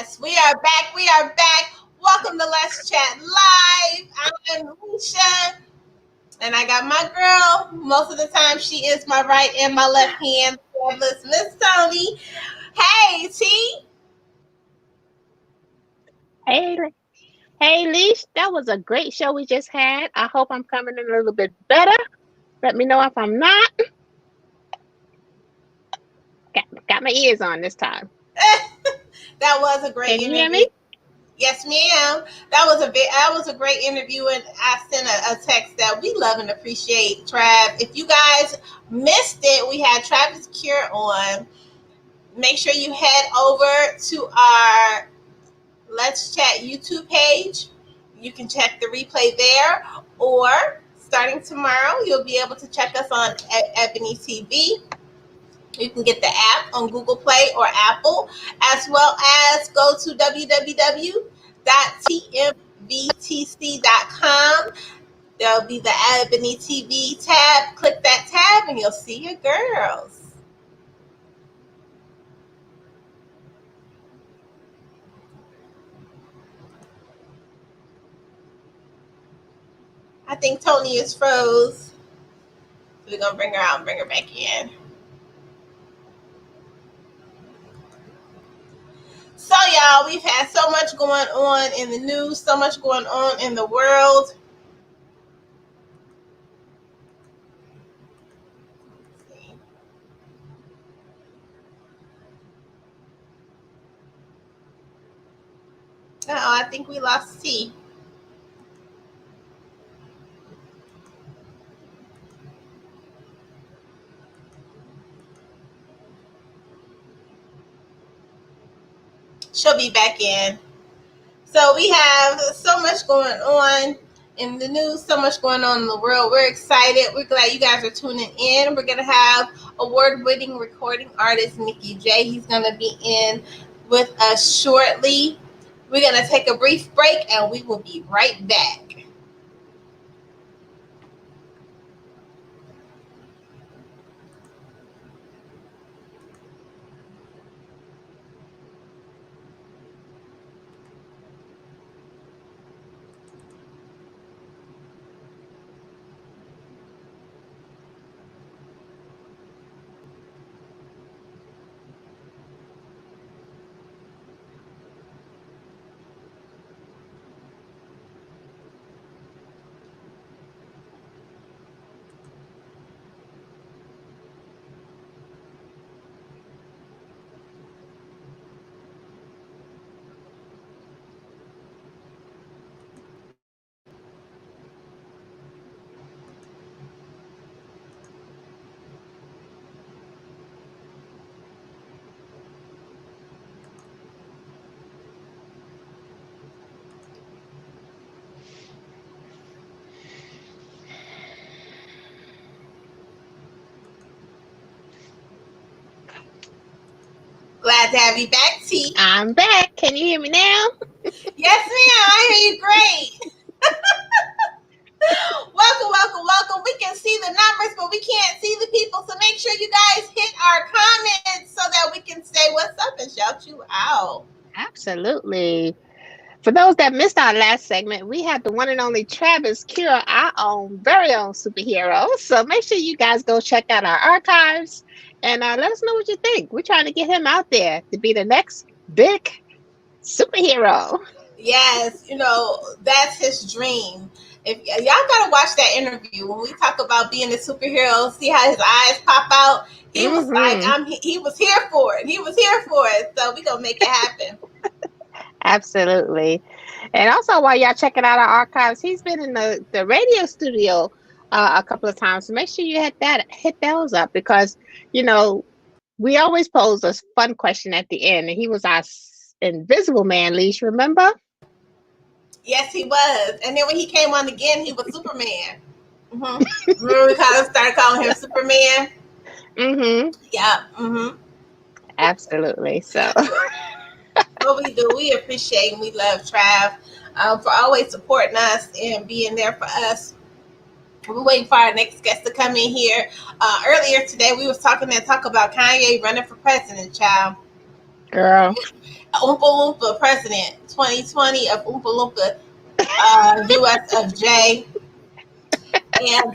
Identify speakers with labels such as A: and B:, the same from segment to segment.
A: Yes, we are back. We are back. Welcome to Let's Chat Live. I'm Lissha, and I got my girl. Most of the time, she is my right and my left hand. Fabulous Miss Toni. Hey, T.
B: Hey, hey, Leash, that was a great show we just had. I hope I'm coming in a little bit better. Let me know if I'm not. Got my ears on this time.
A: That was a great
B: Can you hear
A: interview.
B: me?
A: Yes, ma'am. That was a great interview, and I sent a text that we love and appreciate Trav. If you guys missed it, we had Travis Cure on. Make sure you head over to our Let's Chat YouTube page. You can check the replay there, or starting tomorrow, you'll be able to check us on Ebony TV. You can get the app on Google Play or Apple, as well as go to www.tmbtc.com. There'll be the Ebony TV tab. Click that tab and you'll see your girls. I think Toni is froze. So we're going to bring her out and bring her back in. So, y'all, we've had so much going on in the news, so much going on in the world. I think we lost T. She'll be back in. So we have so much going on in the news, so much going on in the world. We're excited. We're glad you guys are tuning in. We're going to have award-winning recording artist Mikey J. He's going to be in with us shortly. We're going to take a brief break and we will be right back. Glad to have you back, T.
B: I'm back. Can you hear me now?
A: Yes, ma'am. I hear you great. Welcome. We can see the numbers, but we can't see the people. So make sure you guys hit our comments so that we can say what's up and shout you out.
B: Absolutely. For those that missed our last segment, we had the one and only Travis Cure, our own, very own superhero. So make sure you guys go check out our archives and let us know what you think. We're trying to get him out there to be the next big superhero.
A: Yes, that's his dream. If y'all gotta watch that interview when we talk about being a superhero, see how his eyes pop out. He was like, he was here for it. He was here for it. So we gonna make it happen.
B: Absolutely. And also, while y'all checking out our archives, he's been in the radio studio a couple of times. So make sure you hit those up because you know we always pose a fun question at the end, and he was our invisible man, Leash. Remember?
A: Yes, he was. And then when he came on again, he was Superman. Remember we started calling him Superman? Yeah.
B: Absolutely. So.
A: What we do, we appreciate and we love Trav for always supporting us and being there for us. We're waiting for our next guest to come in here. Earlier today, we was talking about Kanye running for president, child.
B: Girl.
A: Oompa Loompa president 2020 of Oompa Loompa USFJ. And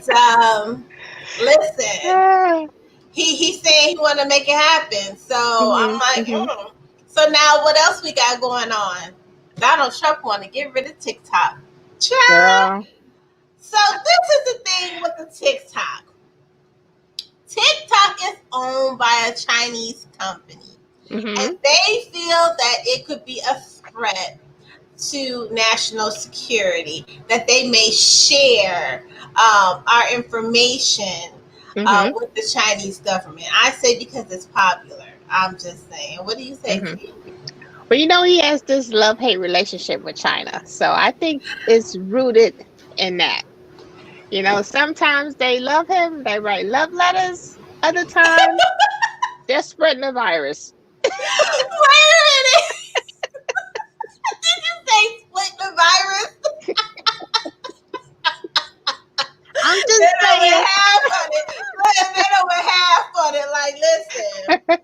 A: listen,
B: Ah,
A: he saying he want to make it happen. So I'm
B: mhm,
A: like,
B: mhm.
A: So now what else we got going on? Donald Trump want to get rid of TikTok. Child.
B: Girl.
A: So this is the thing with the TikTok. TikTok is owned by a Chinese company, and
B: Mhm.
A: they feel that it could be a threat to national security, that they may share our information
B: Mhm.
A: with the Chinese government. I say because it's popular. I'm just saying. What do you say,
B: Mhm.
A: T?
B: Well, he has this love-hate relationship with China. So I think it's rooted in that. Sometimes they love him, they write love letters. Other times, they're spreading the virus.
A: Wait a minute. Did you say split the virus?
B: I'm
A: They
B: just
A: don't with
B: saying.
A: half on it. They don't with half on it. Like, listen,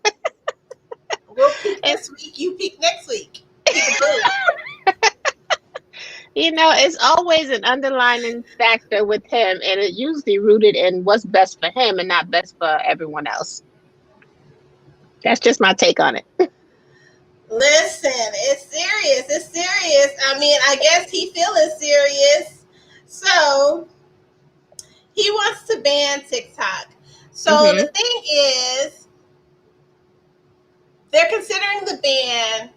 A: we'll peak
B: And,
A: this week. You peak next week. Peekaboo.
B: it's always an underlining factor with him, and it usually rooted in what's best for him and not best for everyone else. That's just my take on it.
A: Listen, it's serious. It's serious. I mean, I guess he feeling serious. So he wants to ban TikTok. So
B: Mhm.
A: the thing is, they're considering the ban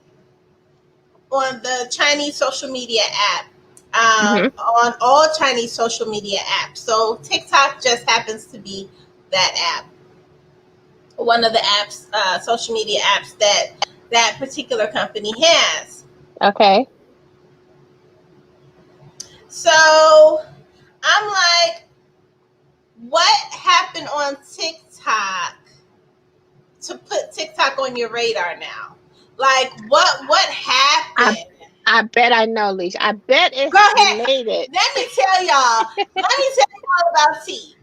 A: on the Chinese social media app,
B: Mhm.
A: on all Chinese social media apps. So TikTok just happens to be that app, one of the apps, social media apps that that particular company has.
B: Okay.
A: So I'm like, what happened on TikTok to put TikTok on your radar now? Like, what
B: I
A: happened?
B: I bet I know, Leash. I bet
A: Go
B: it's
A: ahead.
B: related.
A: Let me tell y'all. Let me tell y'all about tea.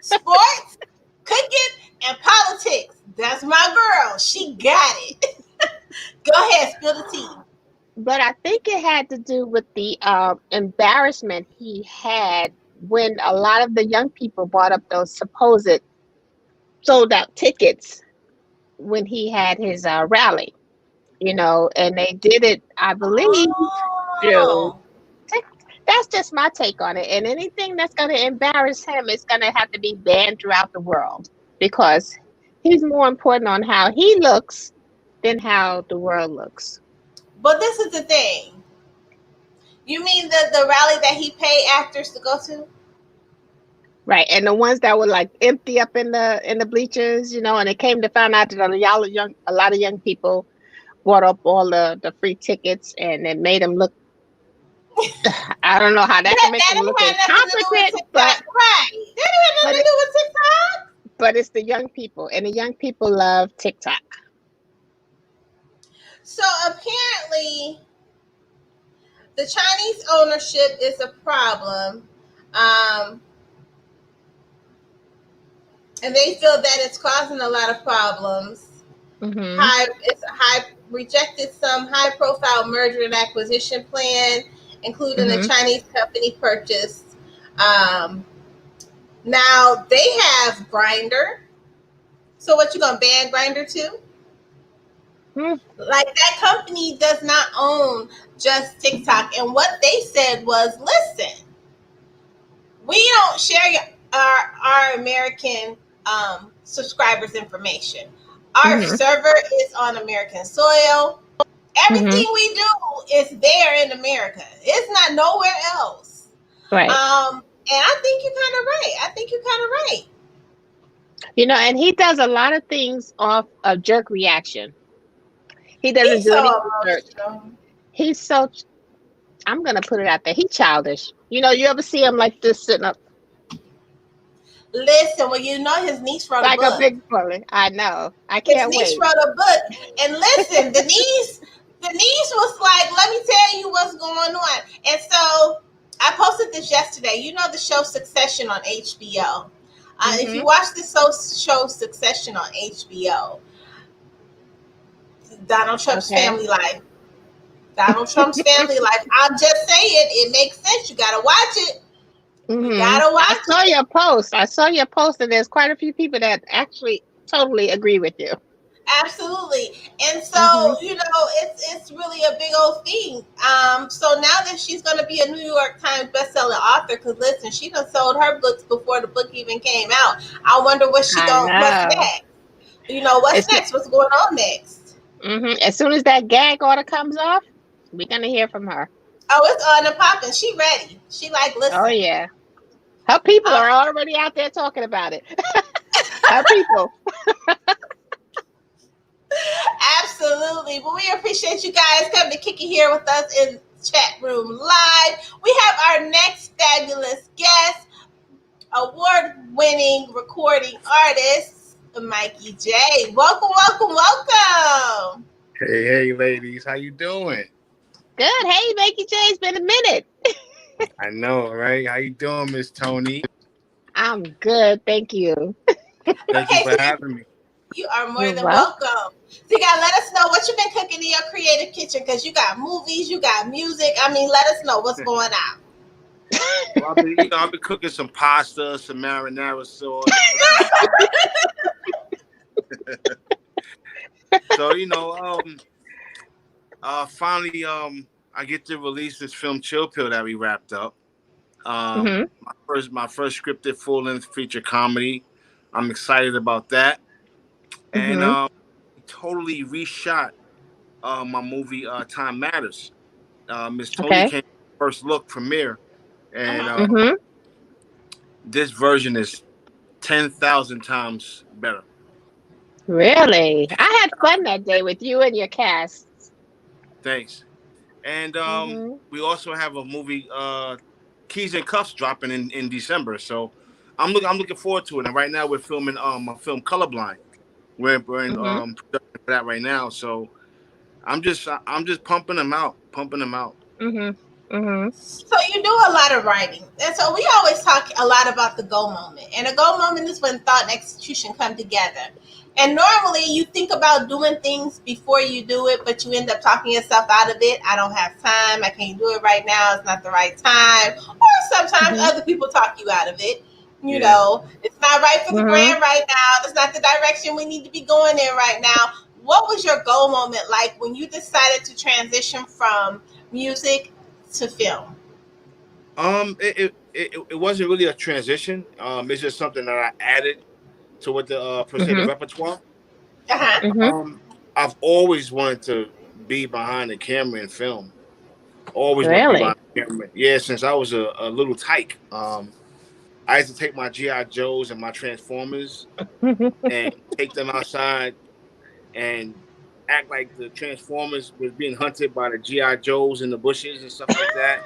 A: Sports, cooking, and politics. That's my girl. She got it. Go ahead, spill the tea.
B: But I think it had to do with the embarrassment he had when a lot of the young people bought up those supposed sold out tickets when he had his rally, and they did it, I believe, through.
A: Oh.
B: Tik- That's just my take on it. And anything that's going to embarrass him is going to have to be banned throughout the world because he's more important on how he looks than how the world looks.
A: But this is the thing. You mean the rally that he paid actors to go to?
B: Right, and the ones that were like empty up in the bleachers, and it came to find out that a lot of young people bought up all the free tickets, and it made them look. I don't know how that can make
A: That
B: them look
A: didn't have nothing to do with
B: incompetent, but
A: TikTok. Right. That didn't have
B: but
A: nothing to
B: it,
A: do with TikTok.
B: but it's the young people, and the young people love TikTok.
A: So apparently, the Chinese ownership is a problem, um, and they feel that it's causing a lot of problems.
B: Hmm.
A: It's high rejected some high profile merger and acquisition plan, including a
B: Hmm.
A: Chinese company purchase. Um, Now they have Grinder. So what you gonna ban Grinder too?
B: Hmm.
A: Like that company does not own just TikTok. And what they said was, listen, we don't share our American subscribers' information. Our
B: Hmm.
A: server is on American soil.
B: Hmm.
A: Everything we do is there in America. It's not nowhere else.
B: Right.
A: And I think you're kind of right. I think you're kind of right.
B: And he does a lot of things off of jerk reaction. He doesn't
A: He's
B: do any
A: so
B: research.
A: emotional.
B: He's so. I'm gonna put it out there. He childish. You ever see him like this sitting up
A: Listen, well, you know his niece wrote a
B: like a
A: book.
B: big bully? I know. I
A: His
B: can't
A: niece
B: wait.
A: wrote a book, and listen, the niece was like, "Let me tell you what's going on." And so I posted this yesterday. You know the show Succession on HBO. If
B: Hmm.
A: you watch the show Succession on HBO, Donald Trump's
B: Okay.
A: family life. Donald Trump's family life. I'm just saying, it makes sense. You gotta watch it. You gotta
B: I
A: watch
B: saw
A: it.
B: your post. I saw your post, and there's quite a few people that actually totally agree with you.
A: Absolutely. And
B: Hmm.
A: so, it's really a big old thing. So now that she's gonna be a New York Times bestselling author, because listen, she done sold her books before the book even came out. I wonder
B: I
A: what's
B: know.
A: next? What's
B: As,
A: next? What's going on next?
B: as soon as that gag order comes off, we're gonna hear from her.
A: Oh, it's on and popping. She ready. She like,
B: Oh
A: listen.
B: yeah, her people
A: Uh,
B: are already out there talking about it. Her people.
A: Absolutely. But we appreciate you guys coming to kick it here with us in chat room live. We have our next fabulous guest, award-winning recording artist, Mikey J. Welcome, welcome, welcome.
C: Hey, ladies, how you doing?
B: Good. Hey, Mikey J. It's been a minute.
C: I know, right? How you doing, Miss Toni?
B: I'm good, thank you.
C: Thank you
A: Okay,
C: for
A: so
C: having me.
A: you are more
B: You're
A: than
B: welcome.
A: welcome. So you gotta let us know what you've been cooking in your creative kitchen, because you got movies, you got music. I mean, let us know what's going on.
C: Well, I've been cooking some pasta, some marinara sauce, cooking. So finally, I get to release this film Chill Pill that we wrapped up.
B: Hmm.
C: My first scripted full length feature comedy. I'm excited about that, and
B: Hmm.
C: totally reshot my movie Time Matters. Miss Tony
B: Okay.
C: came first look premiere, and
A: Uh-huh.
B: Hmm.
C: this version is 10,000 times better.
B: Really? I had fun that day with you and your cast.
C: Thanks. And
B: Hmm.
C: we also have a movie, Keys and Cuffs, dropping in December. So I'm looking forward to it. And right now we're filming a film Colorblind. We're in
B: Hmm.
C: production for that right now. So I'm just pumping them out, pumping them out.
B: Hmm. Hmm.
A: So you do a lot of writing, and so we always talk a lot about the go moment. And a go moment is when thought and execution come together. And normally you think about doing things before you do it, but you end up talking yourself out of it. I don't have time. I can't do it right now. It's not the right time. Or sometimes
B: Hmm.
A: other people talk you out of it.
C: Yeah.
A: It's not right for the
B: Hmm.
A: brand right now. It's not the direction we need to be going in right now. What was your go moment like when you decided to transition from music to film?
C: It wasn't really a transition. It's just something that I added to what the per se the
B: Hmm.
C: repertoire.
A: Uh-huh.
B: Hmm.
C: Um, I've always wanted to be behind the camera in film. Always wanted to be behind
B: Really?
C: the camera. Yeah, since I was a little tyke. I used to take my GI Joes and my Transformers and take them outside and act like the Transformers was being hunted by the GI Joes in the bushes and stuff like that.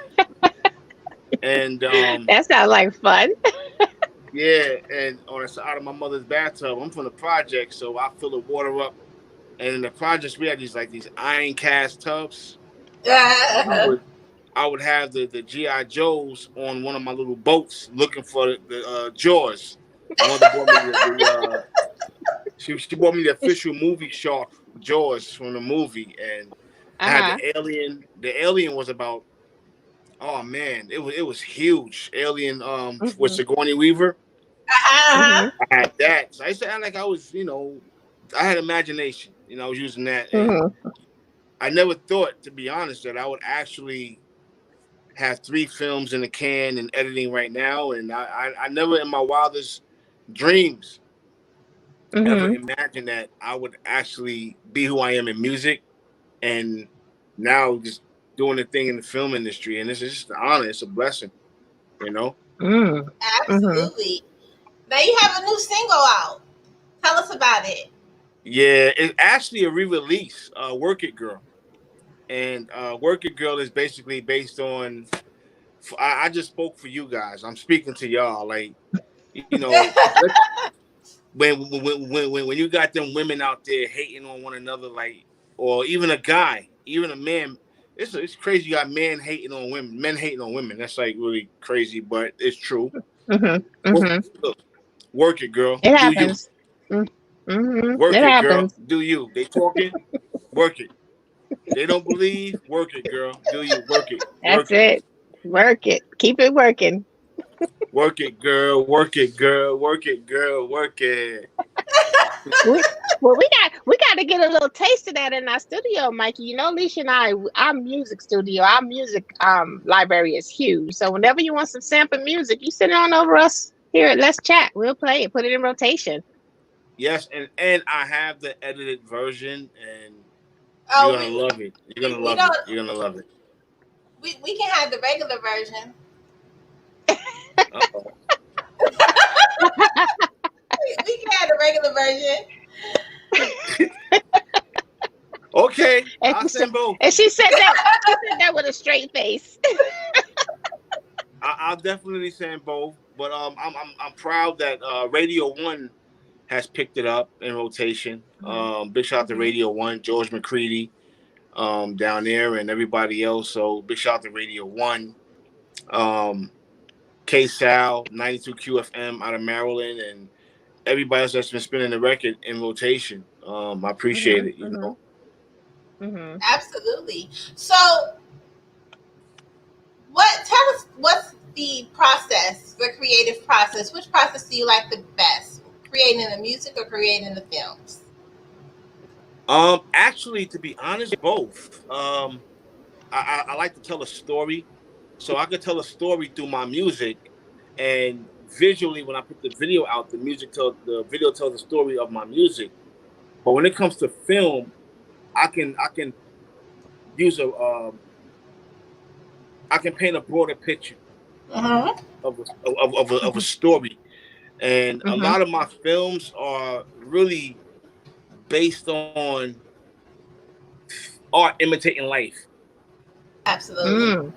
C: And
B: That sounds like fun.
C: yeah, and on the side of my mother's bathtub, I'm from the project, so I fill the water up. And in the projects, we had these iron cast tubs. I
A: Uh,
C: would I would have the GI Joes on one of my little boats looking for the Jaws. My mother bought me she bought me the official movie shark Jaws from the movie, and I had
B: Uh-huh.
C: the alien. The alien was about, oh man, it was huge. Alien with
B: Hmm.
C: Sigourney Weaver.
A: uh-huh.
B: Hmm.
C: I had that. So I used to act like I was, I had imagination. I was using that, and
B: Hmm.
C: I never thought, to be honest, that I would actually have three films in the can and editing right now. And I never in my wildest dreams ever
B: Hmm.
C: imagined that I would actually be who I am in music, and now just doing the thing in the film industry. And this is just an honor. It's a blessing, you know?
B: Mm. Hmm.
A: Absolutely. Now you have a new single out. Tell us about it.
C: Yeah, it's actually a re-release, Work It Girl. And Work It Girl is basically based on, I just spoke for you guys. I'm speaking to y'all. Like, let's when you got them women out there hating on one another, like, or even a guy, even a man, it's crazy. You got men hating on women. That's like really crazy, but it's true.
B: Hmm.
C: Work,
B: Hmm.
C: look, work it, girl.
B: It
C: Do you?
B: happens. Mm-hmm.
C: Work
B: It
C: it, girl.
B: happens.
C: Do you? They talking. Work it. They don't believe. Work it, girl. Do you work it?
B: That's
C: Work it.
B: it. Work it. Keep it working.
C: Work it, girl. Work it, girl. Work it, girl. Work it.
B: We well, we got to get a little taste of that in our studio, Mikey. You know, Leisha and I, our music studio, our music library is huge. So whenever you want some sample music, you send it on over us here at Let's Chat. We'll play it, put it in rotation.
C: Yes, and I have the edited version, and you're
A: Oh,
C: gonna love it. You're gonna
A: we
C: love it.
A: don't.
C: You're gonna love it.
A: We can have the regular version.
C: Uh-oh.
A: We can have the regular version.
C: Okay,
B: And
C: I'll
B: she said,
C: send both.
B: and she said that. She said that with a straight face.
C: I'll definitely send both. But I'm proud that Radio One has picked it up in rotation. Big shout out to
A: Mhm.
C: Radio One, George McCready, down there, and everybody else. So big shout out to Radio One, um, K Sal, 92 QFM out of Maryland, and everybody else that's been spinning the record in rotation. I appreciate
B: Mhm.
C: it. You know.
B: Mhm. Mhm.
A: Absolutely. So, tell us what's the process, the creative process? Which process do you like the best? Creating the music or creating the films?
C: Actually, to be honest, both. I like to tell a story, so I could tell a story through my music, and visually, when I put the video out, the video tells the story of my music. But when it comes to film, I can use I can paint a broader picture
A: Mm-hmm.
C: of a story, and a
B: Mhm.
C: lot of my films are really based on art imitating life.
A: Absolutely.
B: Mm.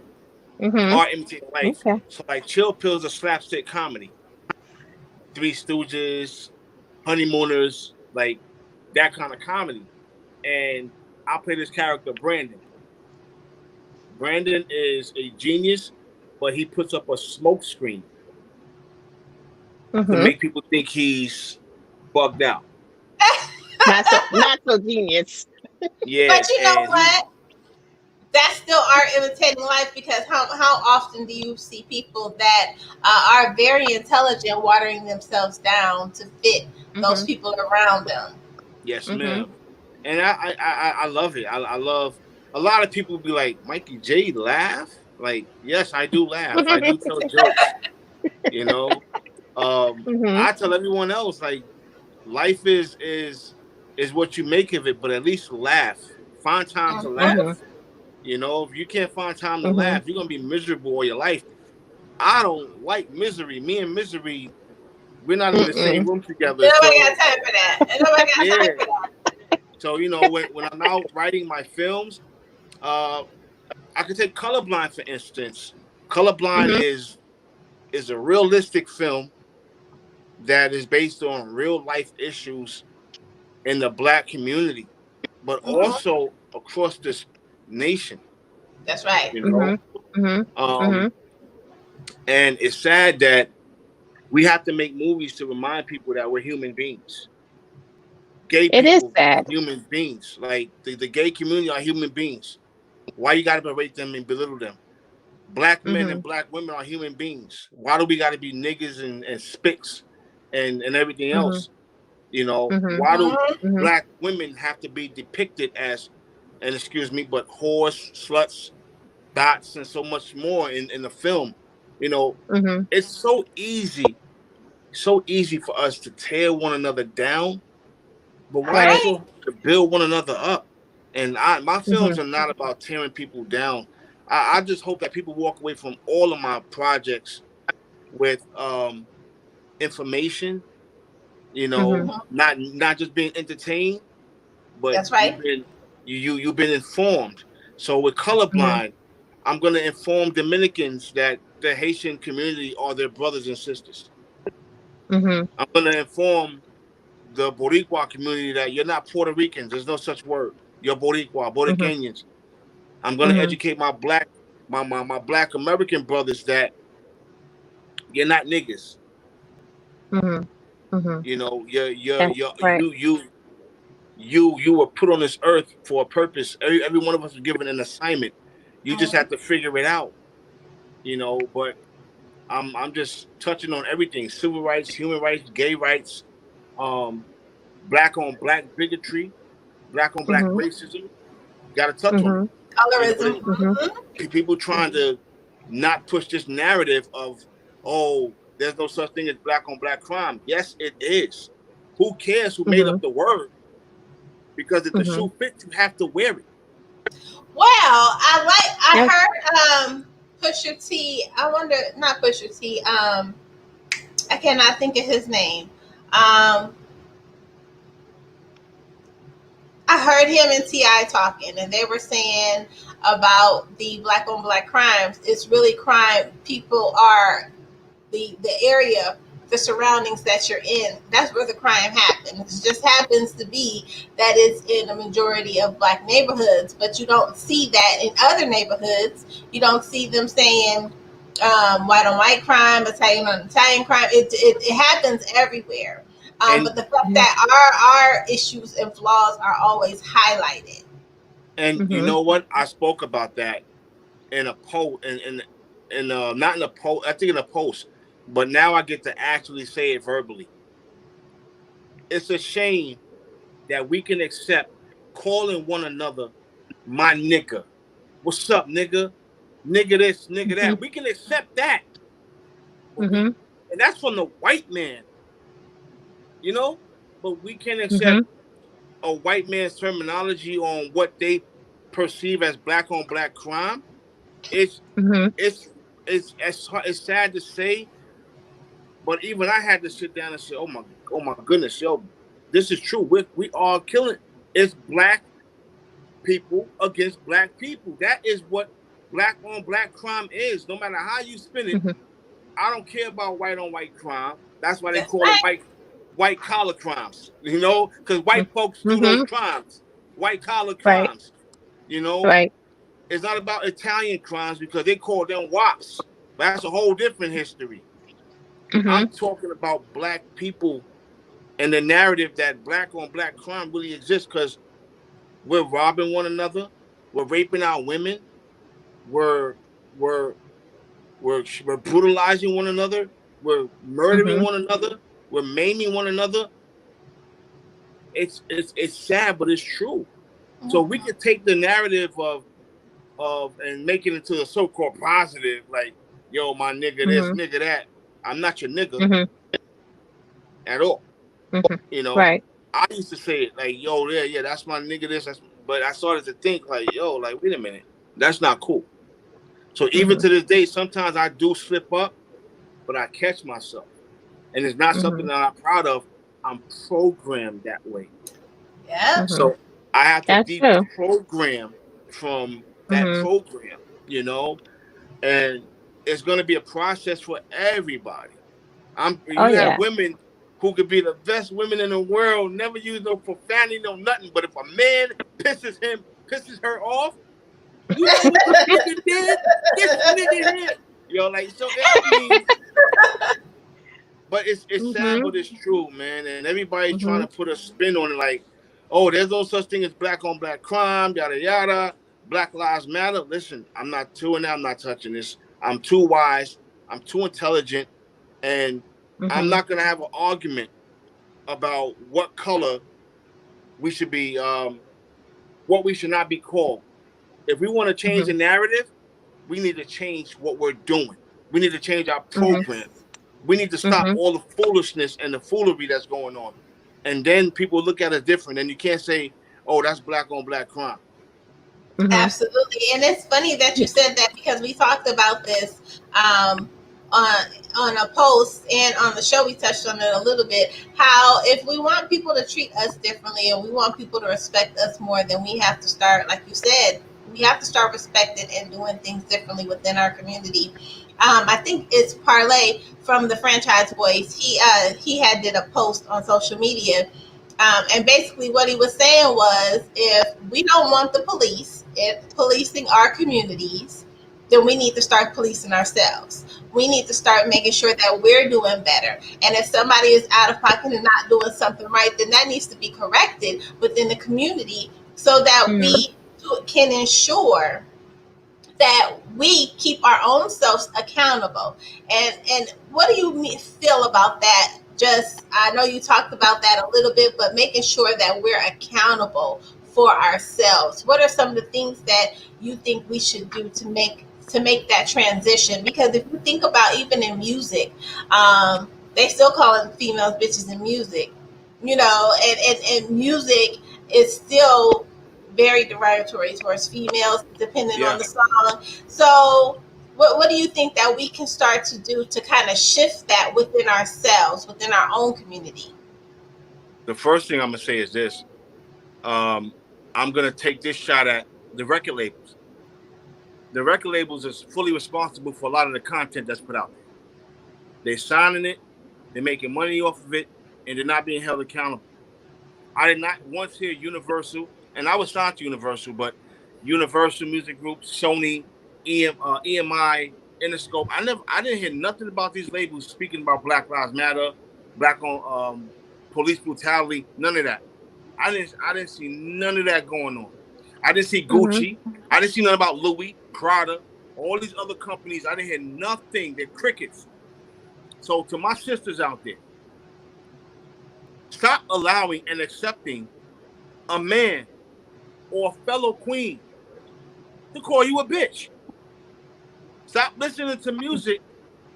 B: Mhm.
C: Art imitating life.
B: Okay.
C: So like Chill Pills are slapstick comedy. Three Stooges, Honeymooners, like that kind of comedy. And I play this character, Brandon. Brandon is a genius, but he puts up a smoke screen to
B: Mhm.
C: make people think he's bugged out.
B: Not so genius.
C: Yeah,
A: But you know
C: and he
A: what? That's still art imitating life, because how often do you see people that are very intelligent watering themselves down to fit those
B: Mhm.
A: people around them?
C: yes,
B: Mhm.
C: ma'am. And I love it. I love a lot of people be like, Mikey J laugh? Like, yes, I do laugh. I do tell jokes, you know.
B: Mhm.
C: I tell everyone else like life is what you make of it, but at least laugh. Find time to
A: Mm-hmm.
B: Mhm.
C: laugh. You know, if you can't find time to
B: Mhm.
C: laugh, you're gonna be miserable all your life. I don't like misery. Me and misery, we're not in the same
B: Mm-mm.
C: room together.
A: Nobody
C: So
A: got time for that. And nobody got
C: yeah.
A: time for that.
C: So when I'm out writing my films, uh, I could take Colorblind for instance. Colorblind
B: Mhm.
C: is a realistic film that is based on real life issues in the black community, but
A: Mm-hmm.
C: also across this nation.
A: That's right.
C: You know,
B: Mhm. Mhm.
C: um,
B: Mhm.
C: and it's sad that we have to make movies to remind people that we're human beings. Gay
B: It is
C: people are
B: sad.
C: human beings. Like the gay community are human beings. Why you gotta berate them and belittle them? Black men and
B: Mhm.
C: black women are human beings. Why do we gotta be niggas and spicks and everything
B: Mhm.
C: else? You know,
B: Mhm.
C: why do
A: Mm-hmm.
B: Mhm.
C: black women have to be depicted as, and excuse me, but whores, sluts, dots, and so much more in the film? You know,
B: Mhm.
C: it's so easy for us to tear one another down, but why
B: Right.
A: Right.
C: so hard to build one another up? And my films
B: Mhm.
C: are not about tearing people down. I just hope that people walk away from all of my projects with information, you know,
B: Mhm.
A: Mm-hmm.
C: not just being entertained, but
A: That's right.
C: you've been informed. So with
B: Mhm.
C: colorblind, I'm gonna inform Dominicans that the Haitian community are their brothers and sisters.
B: Mhm.
C: I'm gonna inform the Boricua community that you're not Puerto Ricans. There's no such word. You're Boricua,
B: Mhm.
C: Boricanians. I'm gonna
B: Mhm.
C: educate my black American brothers that you're not niggas.
B: Mhm. Mhm.
C: You know,
B: That's right.
C: you. you were put on this earth for a purpose. Every one of us was given an assignment. You just have to figure it out, But I'm just touching on everything: civil rights, human rights, gay rights, um, black on black bigotry, black on black
B: Mhm.
C: racism. Got to touch on it.
B: Mhm.
A: Colorism.
B: Mhm.
C: People trying to not push this narrative of, oh, there's no such thing as black on black crime. Yes, it is. Who cares who made up
B: Mhm.
C: the word? Because if the
B: Mhm.
C: shoe fits, you have to wear it.
A: Well, I
B: Yes.
A: heard Pusha T. I wonder, not Pusha T. I cannot think of his name. Um, I heard him and Ti talking, and they were saying about the black on black crimes. It's really crime. People are the area, the surroundings that you're in. That's where the crime happens. It just happens to be that it's in a majority of black neighborhoods, but you don't see that in other neighborhoods. You don't see them saying white on white crime, Italian on Italian crime. It happens everywhere.
C: And
A: But the fact that our issues and flaws are always highlighted.
C: you
B: Mhm.
C: know what? I spoke about that in a post, in not in a post. I think in a post, but now I get to actually say it verbally. It's a shame that we can accept calling one another my nigga. What's up, nigga? Nigga this, nigga that.
B: Mhm.
C: We can accept that. But
B: Mhm.
C: and that's from the white man, you know? But we can accept
B: Mhm.
C: a white man's terminology on what they perceive as black on black crime. It's
B: Mhm.
C: it's it's sad to say, but even I had to sit down and say, oh my goodness, yo, this is true. We are killing. It's black people against black people. That is what black on black crime is. No matter how you spin it,
B: Mhm.
C: I don't care about white on white crime. That's why they
A: That's
C: call it
A: right.
C: white collar crimes. Because white folks do those
B: Mhm.
C: crimes, white collar
B: Right.
C: crimes. You know,
B: Right.
C: it's not about Italian crimes because they call them wops. That's a whole different history. I'm
B: Mhm.
C: talking about black people and the narrative that black on black crime really exists because we're robbing one another, we're raping our women, we're we're we're brutalizing one another, we're murdering
B: Mhm.
C: one another, we're maiming one another. It's sad, but it's true. So we
A: Mhm.
C: can take the narrative of and make it into a so-called positive, like, yo, my nigga this,
B: Mhm.
C: nigga that. I'm not your nigga
B: Mhm.
C: at all.
B: Mhm.
C: You know,
B: Right.
C: I used to say it like, yo, yeah, that's my nigga this. But I started to think like, yo, like, wait a minute, that's not cool. So even
B: Mhm.
C: to this day, sometimes I do slip up, but I catch myself, and it's not something
B: Mhm.
C: that I'm proud of. I'm programmed that way,
A: Yep.
B: Mhm.
C: so I have to
B: That's true.
C: deprogram from that
B: Mhm.
C: program, and it's going to be a process for everybody.
B: Oh
C: You have
B: yeah.
C: women who could be the best women in the world, never use no profanity, no nothing. But if a man pisses her off, you know what this nigga did? This nigga here, like so. I mean, but it's sad,
B: Mhm.
C: but it's true, man. And everybody's trying
B: Mhm.
C: to put a spin on it, like, oh, there's no such thing as black on black crime, yada yada. Black Lives Matter. Listen, I'm not doing that. I'm not touching this. I'm too wise. I'm too intelligent, and I'm
B: Mhm.
C: not gonna have an argument about what color we should be, what we should not be called. If we want to change the
B: Mhm.
C: narrative, we need to change what we're doing. We need to change our
B: Mhm.
C: program. We need to stop
B: Mhm.
C: all the foolishness and the foolery that's going on. And then people look at it different. And you can't say, oh, that's black on black crime.
B: Mhm.
A: Absolutely. And it's funny that you said that because we talked about this on a post and on the show we touched on it a little bit. How if we want people to treat us differently and we want people to respect us more, then we have to start, like you said, we have to start respecting and doing things differently within our community. I think it's Parlay from the Franchise Boys. He had did a post on social media, and basically, what he was saying was, if we don't want the police, if policing our communities, then we need to start policing ourselves. We need to start making sure that we're doing better. And if somebody is out of pocket and not doing something right, then that needs to be corrected within the community so that
B: Mhm.
A: we can ensure that we keep our own selves accountable. And what do you feel about that? Just, I know you talked about that a little bit, but making sure that we're accountable for ourselves. What are some of the things that you think we should do to make that transition? Because if you think about, even in music, they still calling females bitches in music, and music is still very derogatory towards females, depending on
C: Yeah.
A: the song. So, what do you think that we can start to do to kind of shift that within ourselves, within our own community?
C: The first thing I'm gonna say is this. Um, I'm gonna take this shot at the record labels. The record labels is fully responsible for a lot of the content that's put out there. They're signing it, they're making money off of it, and they're not being held accountable. I did not once hear Universal, and I was signed to Universal, but Universal Music Group, Sony, EMI, Interscope. I didn't hear nothing about these labels speaking about Black Lives Matter, Black on police brutality, none of that. I didn't see none of that going on. I didn't see
B: Mhm.
C: Gucci. I didn't see nothing about Louis, Prada, all these other companies. I didn't hear nothing. They're crickets. So to my sisters out there, stop allowing and accepting a man or a fellow queen to call you a bitch. Stop listening to music.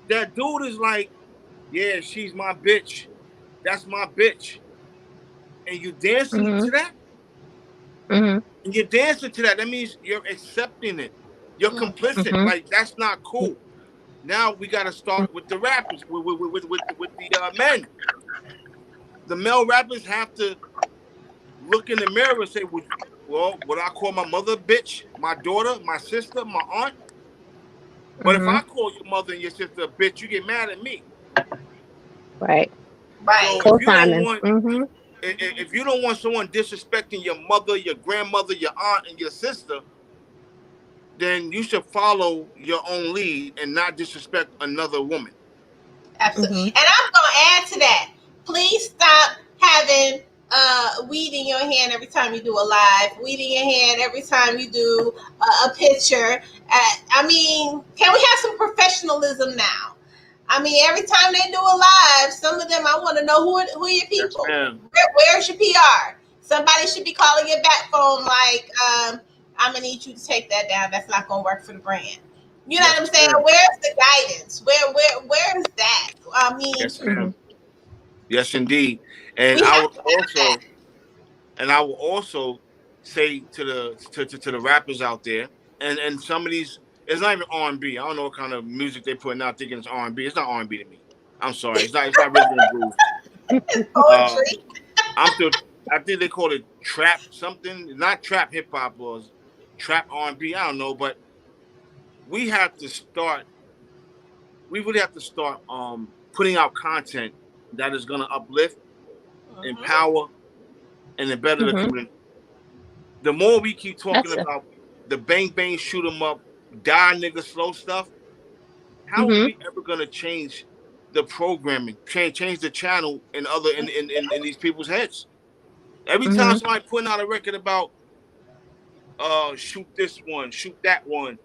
C: That dude is like, yeah, she's my bitch. That's my bitch. And you dancing to
B: Mhm.
C: that?
B: Mhm.
C: And you're dancing to that. That means you're accepting it. You're complicit.
B: Mhm.
C: Like, that's not cool. Now we got to start with the rappers, with the men. The male rappers have to look in the mirror and say, would I call my mother a bitch, my daughter, my sister, my aunt? But if I
B: Mhm.
C: call your mother and your sister a bitch, you get mad at me.
B: Right.
C: So
A: Right.
B: Co-signing. Mhm.
C: if you don't want someone disrespecting your mother, your grandmother, your aunt, and your sister, then you should follow your own lead and not disrespect another woman.
A: Absolutely.
B: Mhm.
A: And I'm going to add to that. Please stop having weed in your hand every time you do a live, weed in your hand every time you do a picture. I mean, can we have some professionalism now? I mean, every time they do a live, some of them, I want to know who are your
C: Yes,
A: people?
C: ma'am.
A: Where's your PR? Somebody should be calling your back phone like, I'm going to need you to take that down. That's not going to work for the brand. You know what
C: Yes,
A: I'm saying?
C: ma'am.
A: Where's the guidance? Where's that? I mean,
C: Yes,
B: Mhm.
C: ma'am. Yes, indeed. And
A: we
C: I
A: have
C: will
A: to have that.
C: also and I will also say to the rappers out there, and some of these, it's not even R&B. I don't know what kind of music they're putting out thinking it's R&B. It's not R&B to me. I'm sorry. It's not rhythm and blues.
A: It's
C: Um,
A: poetry.
C: I'm still. I think they call it trap something, not trap hip hop or trap R&B. I don't know, but we have to start. We really have to start putting out content that is going to uplift,
A: Mm-hmm.
C: empower, and better the
B: Mhm.
C: community. The more we keep talking
B: That's a.
C: about the bang bang shoot 'em up, die nigga slow stuff, how are
B: Mhm.
C: we ever gonna change the programming, change the channel in other in these people's heads? Every time
B: Mhm.
C: somebody putting out a record about shoot this one, shoot that one,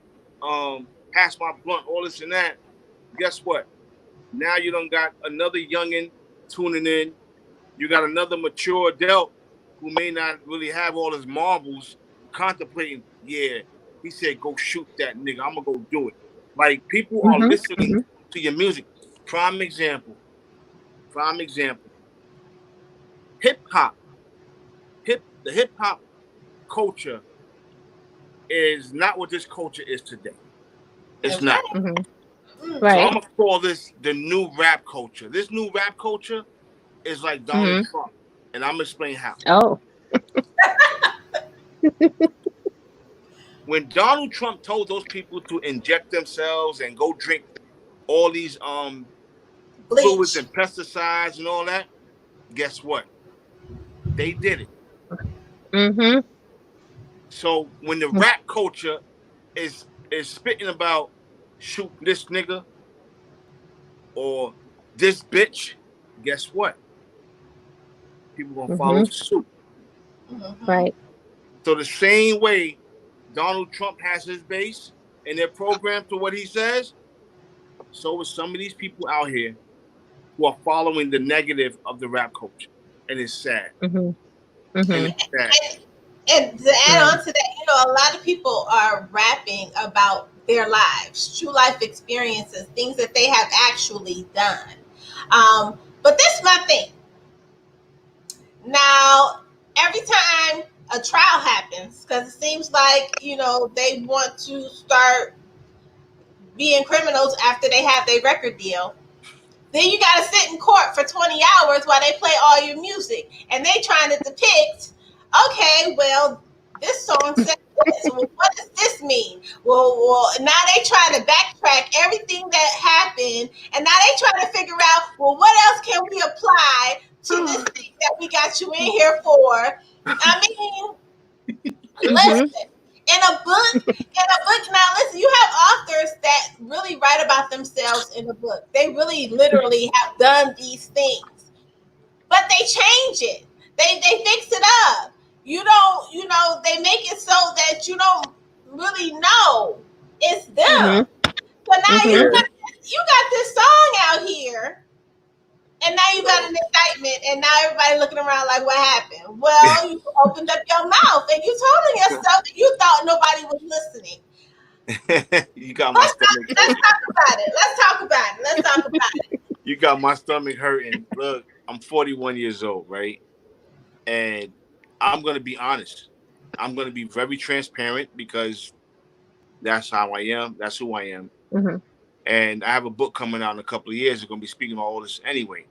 C: pass my blunt, all this and that, guess what? Now you done got another youngin tuning in. You got another mature adult who may not really have all his marbles contemplating, yeah, he said, go shoot that nigga. I'm going to go do it. Like, people are
B: Mhm.
C: listening
B: Mhm.
C: to your music. Prime example. Prime example. Hip hop. The hip hop culture is not what this culture is today. It's
A: Okay.
C: not.
B: Mhm.
A: Mm.
C: So
B: Right.
C: I'm going to call this the new rap culture. This new rap culture is like Donald
B: Mhm.
C: Trump. And I'm going to explain how.
B: Oh.
C: When Donald Trump told those people to inject themselves and go drink all these fluids
A: Bleach.
C: and pesticides and all that, guess what? They did it.
B: Mhm.
C: So when the rap culture is is spitting about shoot this nigga or this bitch, guess what? People gonna follow suit.
B: Right.
C: So the same way Donald Trump has his base and they're programmed to what he says, so is some of these people out here who are following the negative of the rap culture, and it's sad. And it's sad.
A: And to add on to that, you know, a lot of people are rapping about their lives, true life experiences, things that they have actually done. But this is my thing. Now, every time a trial happens, because it seems like, you know, they want to start being criminals after they have their record deal. Then you got to sit in court for 20 hours while they play all your music. And they trying to depict, okay, well, this song said this. Well, what does this mean? Well, now they trying to backtrack everything that happened. And now they trying to figure out, well, what else can we apply to this thing that we got you in here for? I mean, listen. In a book, now listen, you have authors that really write about themselves in a book. They really literally have done these things. But they change it. They fix it up. You don't, you know, they make it so that you don't really know it's them. So now you got this song out here. And now you got an indictment, and now everybody looking around like, what happened? Well, you opened up your mouth, and you told them yourself that you thought nobody was listening.
C: You got my stomach.
A: Let's talk about it.
C: You got my stomach hurting. Look, I'm 41 years old, right? And I'm going to be honest. I'm going to be very transparent because that's how I am. That's who I am. And I have a book coming out in a couple of years. I'm going to be speaking about all this anyway.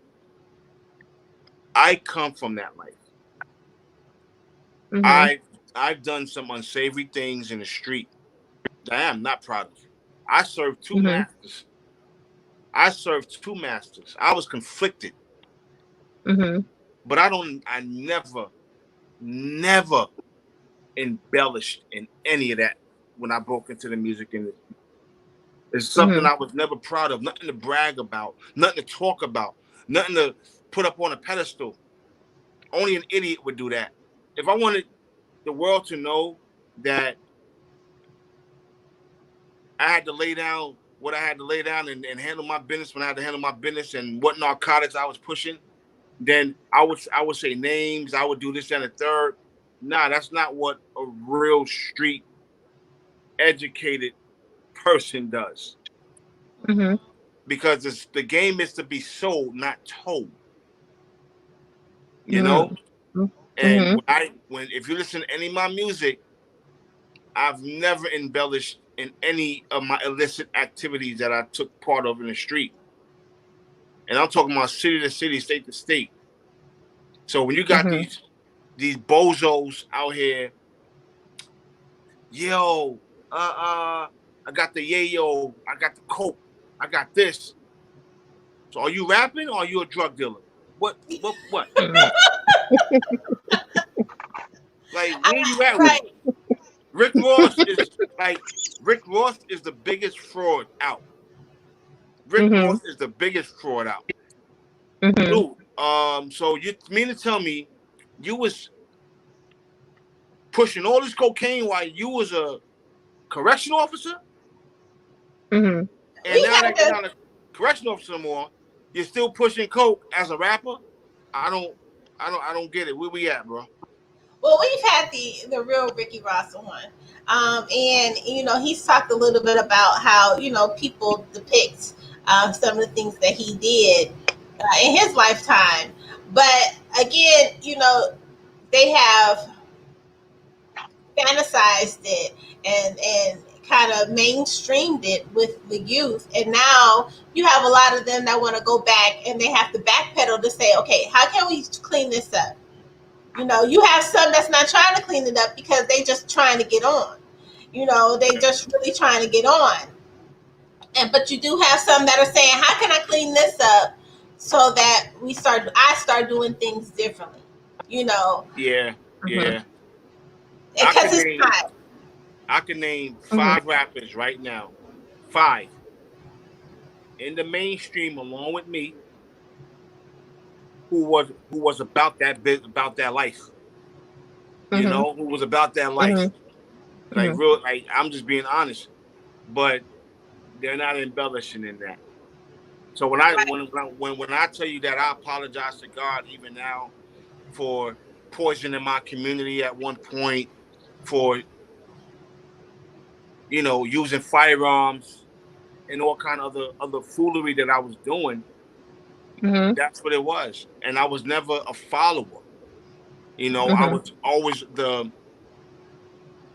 C: I come from that life. I've done some unsavory things in the street that I am not proud of. I served two masters. I was conflicted. But I never embellished in any of that when I broke into the music industry. It's something I was never proud of, nothing to brag about, nothing to talk about, nothing to put up on a pedestal. Only an idiot would do that. If I wanted the world to know that I had to lay down what I had to lay down and handle my business when I had to handle my business and what narcotics I was pushing, then I would say names, I would do this and the third. Nah, that's not what a real street educated person does. Because the game is to be sold, not told. You know? And if you listen to any of my music, I've never embellished in any of my illicit activities that I took part of in the street. And I'm talking about city to city, state to state. So when you got these bozos out here, yo, I got the yayo, I got the coke, I got this. So are you rapping or are you a drug dealer? What? Like, where you at with it? Rick Ross is the biggest fraud out. Rick Ross is the biggest fraud out. Dude, so you mean to tell me you was pushing all this cocaine while you was a correctional officer? And now that you're not a correctional officer anymore, you're still pushing coke as a rapper? I don't get it. Where we at, bro?
A: Well, we've had the real Ricky Ross on. And, you know, he's talked a little bit about how, you know, people depict some of the things that he did in his lifetime. But again, you know, they have fantasized it and kind of mainstreamed it with the youth. And now you have a lot of them that want to go back and they have to backpedal to say, okay, how can we clean this up? You know, you have some that's not trying to clean it up because they just trying to get on. You know, they just really trying to get on. But you do have some that are saying, how can I clean this up so that I start doing things differently? You know.
C: Yeah.
A: Because it's time.
C: I can name 5 rappers right now, 5 in the mainstream along with me, who was about that about that life. You
B: Mm-hmm.
C: know, who was about that life.
B: Mm-hmm.
C: Like real, like I'm just being honest. But they're not embellishing in that. So when I tell you that I apologize to God even now for poisoning my community at one point, for using firearms and all kind of other foolery that I was doing,
B: Mm-hmm.
C: that's what it was. And I was never a follower. I
B: Mm-hmm.
C: was always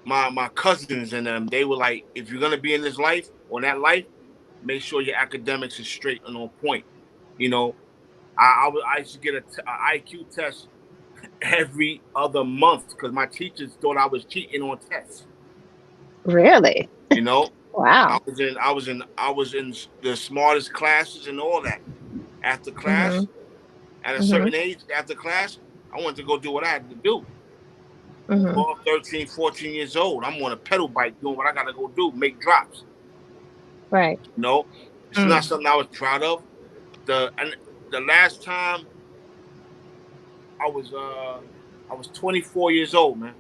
C: my cousins and them. They were like, if you're gonna be in this life or that life, make sure your academics is straight and on point. You know, I used to get a IQ test every other month because my teachers thought I was cheating on tests.
B: Really?
C: You know, I
B: Wow.
C: was in I was in I was in the smartest classes and all that. After
B: Mm-hmm.
C: class, at a
B: Mm-hmm.
C: certain age, after class, I wanted to go do what I had to do.
B: Mm-hmm.
C: 12, 13, 14 years old. I'm on a pedal bike doing what I gotta go do, make drops.
B: Right.
C: No, it's not
B: Mm.
C: something I was proud of. The last time I was uh I was 24 years old, man.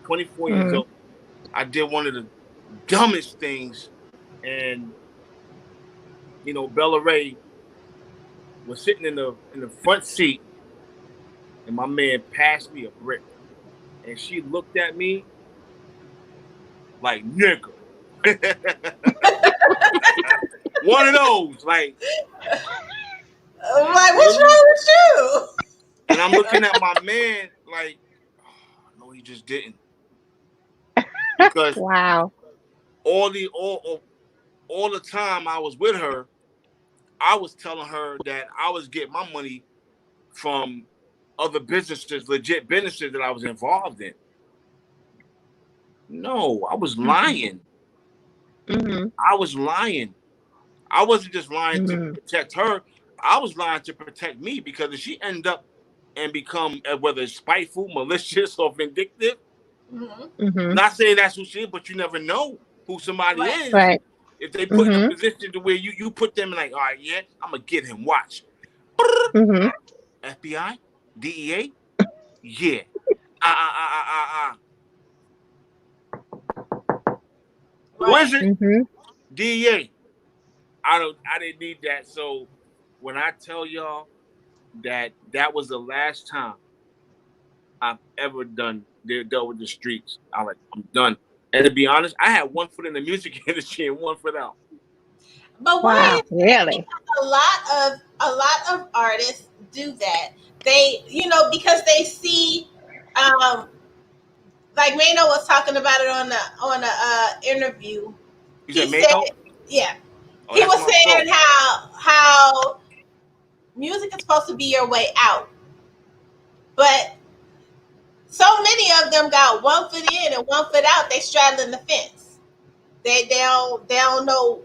C: 24 years
B: Mm.
C: old. I did one of the dumbest things, and Bella Ray was sitting in the front seat, and my man passed me a brick, and she looked at me like nigga. One of those, like,
A: I'm like, what's
C: really?
A: wrong with you?
C: And I'm looking at my man like, oh, no, he just didn't. Because
B: Wow.
C: all the time I was with her, I was telling her that I was getting my money from other businesses, legit businesses that I was involved in. No, I was lying.
B: Mm-hmm.
C: I was lying. I wasn't just lying to
B: Mm-hmm.
C: protect her. I was lying to protect me because if she ended up and become whether it's spiteful, malicious, or vindictive,
A: Mm-hmm.
B: Mm-hmm.
C: not saying that's who she is, but you never know who somebody
A: Right.
C: is.
B: Right.
C: If they put in a
B: Mm-hmm.
C: position to where you put them in like, all right, yeah, I'm gonna get him. Watch.
B: Mm-hmm.
C: FBI, DEA, yeah. Ah ah ah ah ah. Who is
A: Right.
C: it?
B: Mm-hmm.
C: DEA. I didn't need that. So when I tell y'all that was the last time I've ever dealt with the streets, I'm done. And to be honest, I had one foot in the music industry and one foot out.
A: But why
B: Wow.
A: is that?
B: Really?
A: Because a lot of artists do that. They, because they see, um, like Mano was talking about it on the interview.
C: You
A: He
C: said
A: said,
C: Mano?
A: yeah,
C: Oh,
A: he
C: that's
A: was
C: my bro.
A: saying how music is supposed to be your way out, but so many of them got one foot in and one foot out. They straddling the fence. They don't know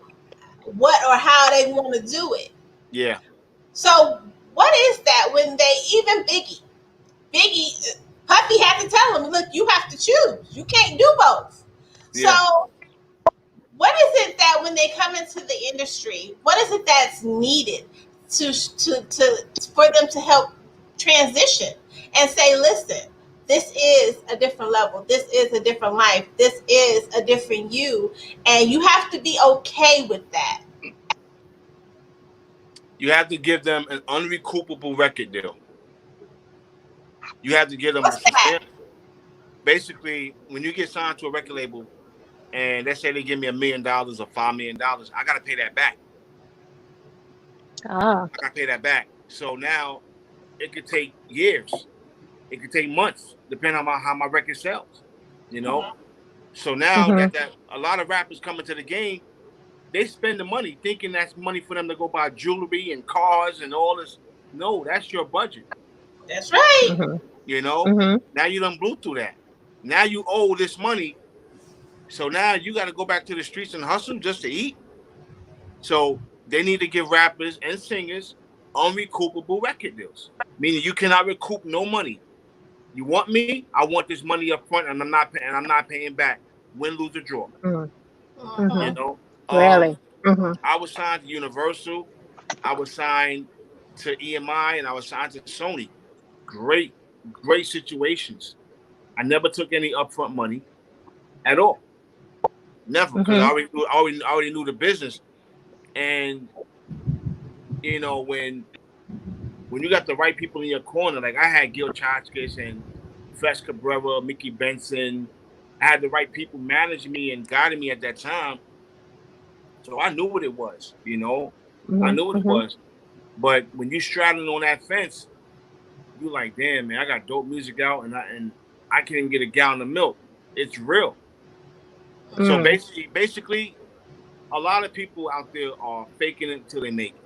A: what or how they want to do it.
C: Yeah,
A: So what is that when they even Biggie Puffy had to tell him, look, you have to choose. You can't do both.
C: yeah.
A: So what is it that when they come into the industry, what is it that's needed to for them to help transition and say, listen, this is a different level. This is a different life. This is a different you. And you have to be okay with that.
C: You have to give them an unrecoupable record deal. You have to give them a
A: What's that?
C: substantial. Basically, when you get signed to a record label, and let's say they give me $1 million or $5 million, I gotta pay that back.
B: Ah.
C: I gotta pay that back. So now it could take years. It could take months, depending on how my record sells. You know.
A: Mhm.
C: So now
B: Mm-hmm.
C: that a lot of rappers come into the game, they spend the money thinking that's money for them to go buy jewelry and cars and all this. No, that's your budget.
A: That's right.
B: Mm-hmm.
C: You know.
B: Mm-hmm.
C: Now you done blew through that. Now you owe this money. So now you got to go back to the streets and hustle just to eat. So they need to give rappers and singers unrecoupable record deals, meaning you cannot recoup no money. You want me? I want this money up front, and I'm not paying back. Win, lose, or draw. You know.
B: Really?
C: I was signed to Universal. I was signed to EMI, and I was signed to Sony. Great, great situations. I never took any upfront money at all. Never, because I already knew the business. And you know, when you got the right people in your corner, like I had Gil Chachkis and Flex Cabrera, Mickey Benson, I had the right people managing me and guiding me at that time. So I knew what it was, you know. I knew what it was. But when you straddling on that fence, you like, damn, man, I got dope music out and I can't even get a gallon of milk. It's real. So basically, a lot of people out there are faking it until they make it.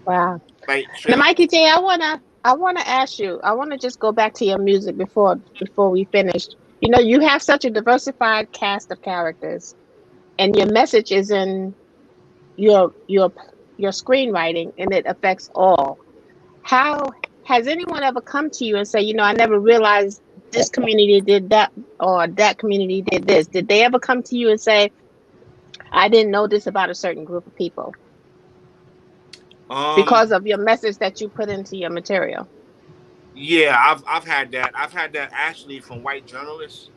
B: Wow.
C: Like,
B: Now, Mikey J, I wanna ask you. I wanna just go back to your music before we finish. You know, you have such a diversified cast of characters, and your message is in your screenwriting, and it affects all. How has anyone ever come to you and say, you know, I never realized this community did that or that community did this? Did they ever come to you and say, I didn't know this about a certain group of people because of your message that you put into your material?
C: Yeah, I've had that. I've had that actually from white journalists.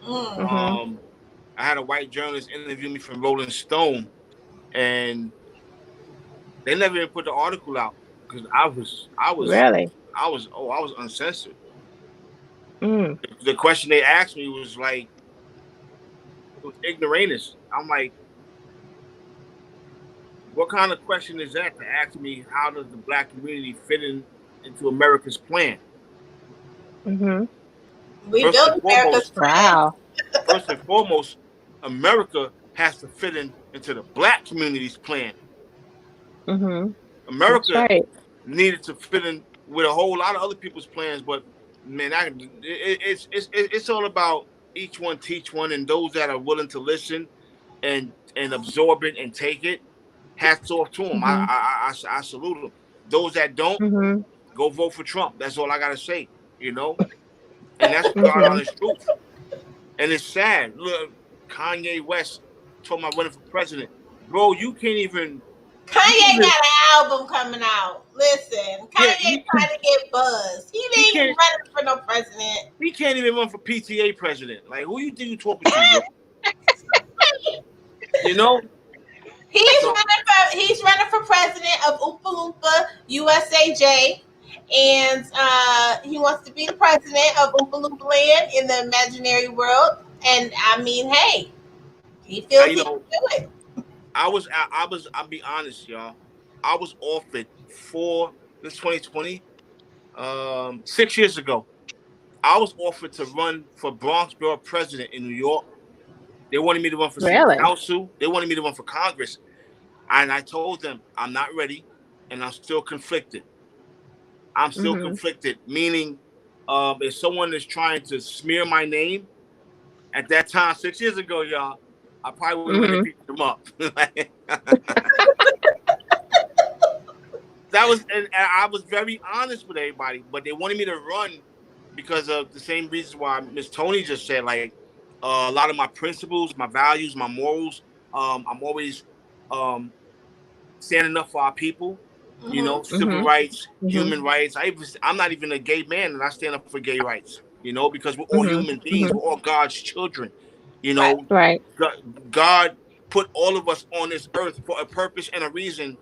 C: I had a white journalist interview me from Rolling Stone, and they never even put the article out because I was
B: Really?
C: I was uncensored. The question they asked me was like, it was ignoramus. I'm like, what kind of question is that to ask me? How does the black community fit into America's plan?
A: We built America's plan.
B: Wow.
C: First and foremost, America has to fit into the black community's plan. America needed to fit in with a whole lot of other people's plans, but man, it's all about each one teach one, and those that are willing to listen and absorb it and take it, hats off to them. I salute them. Those that don't, go vote for Trump. That's all I gotta say, you know. And that's God honest truth. And it's sad. Look, Kanye West told me I'm running for president. Bro, you can't even.
A: Kanye got an album coming out. Listen, Kanye trying to get buzz. He ain't even running for no president.
C: He can't even run for PTA president. Like, who you think you talking to, bro? You know?
A: He's running for president of Oompa Loompa USAJ. And he wants to be the president of Oompa Loompa Land in the imaginary world. And I mean, hey, he feels he can do it.
C: I'll be honest, y'all. I was offered for this 2020, 6 years ago. I was offered to run for Bronx Borough president in New York. They wanted me to run for city council. They wanted me to run for Congress. And I told them I'm not ready, and I'm still conflicted. I'm still conflicted, meaning if someone is trying to smear my name, at that time, 6 years ago, y'all, I probably would have beat them up. And I was very honest with everybody, but they wanted me to run because of the same reasons why Miss Toni just said, like a lot of my principles, my values, my morals. I'm always standing up for our people, you know, civil rights, human rights. I'm not even a gay man, and I stand up for gay rights, you know, because we're all human beings. We're all God's children, you know.
B: Right.
C: God put all of us on this earth for a purpose and a reason,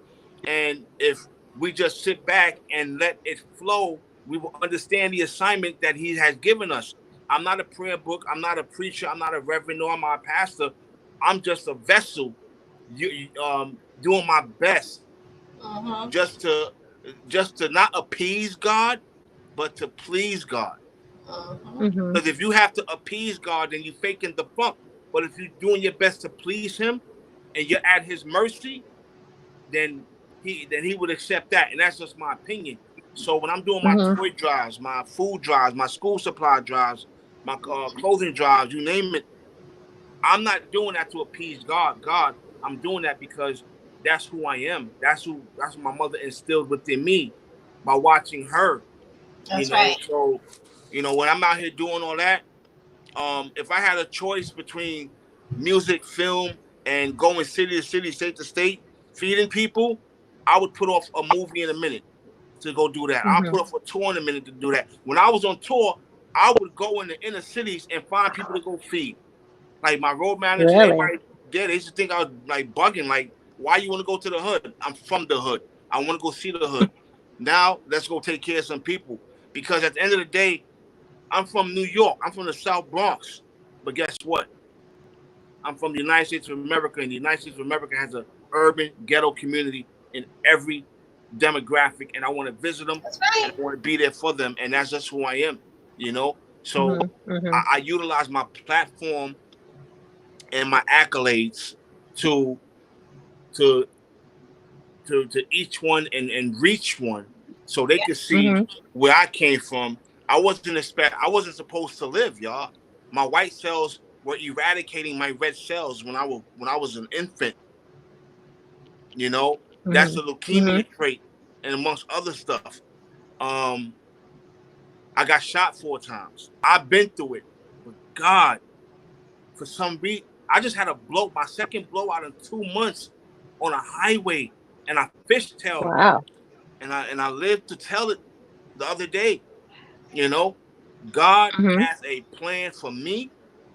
C: and if we just sit back and let it flow, we will understand the assignment that He has given us. I'm not a prayer book. I'm not a preacher. I'm not a reverend, nor am I a pastor. I'm just a vessel, doing my best, just to not appease God, but to please God. Because if you have to appease God, then you're faking the funk. But if you're doing your best to please Him, and you're at His mercy, then He would accept that. And that's just my opinion. So when I'm doing my toy drives, my food drives, my school supply drives, my clothing drives, you name it, I'm not doing that to appease God. I'm doing that because that's who I am. That's what my mother instilled within me by watching her You
A: That's
C: know,
A: right.
C: so when I'm out here doing all that, if I had a choice between music, film, and going city to city, state to state, feeding people, I would put off a movie in a minute to go do that. I'll
B: Mm-hmm.
C: put off a tour in a minute to do that. When I was on tour, I would go in the inner cities and find people to go feed. Like my road manager,
B: Really?
C: everybody there, they used to think I was like bugging. Like, why you want to go to the hood? I'm from the hood. I want to go see the hood. Now let's go take care of some people. Because at the end of the day, I'm from New York. I'm from the South Bronx. But guess what? I'm from the United States of America, and the United States of America has a urban ghetto community in every demographic, and I want to visit them,
A: That's
C: and
A: right.
C: I want to be there for them, and that's just who I am, you know. So
B: Mm-hmm. Mm-hmm.
C: I utilize my platform and my accolades to to to each one and reach one, so they can see
B: Mm-hmm.
C: where I came from. I wasn't supposed to live, y'all. My white cells were eradicating my red cells when I was an infant. You know, that's
B: Mm-hmm.
C: a
B: Mm-hmm.
C: leukemia trait, and amongst other stuff. Um, I got shot 4 times. I've been through it, but God, for some reason, I just had my second blowout in 2 months on a highway, and I fishtailed,
B: Wow.
C: and I lived to tell it the other day. You know, God
B: Mm-hmm.
C: has a plan for me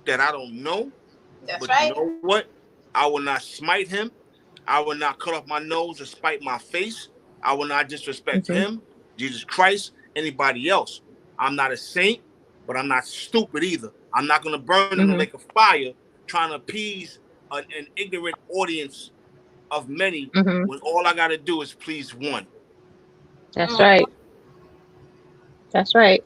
C: that I don't know,
A: That's
C: but you
A: right.
C: know what? I will not smite him. I will not cut off my nose and spite my face. I will not disrespect
B: Mm-hmm.
C: him, Jesus Christ, anybody else. I'm not a saint, but I'm not stupid either. I'm not going to burn in the
B: Mm-hmm.
C: lake of fire trying to appease an ignorant audience of many
B: Mm-hmm.
C: when all I got to do is please one.
B: That's
A: Mm.
B: right. That's right.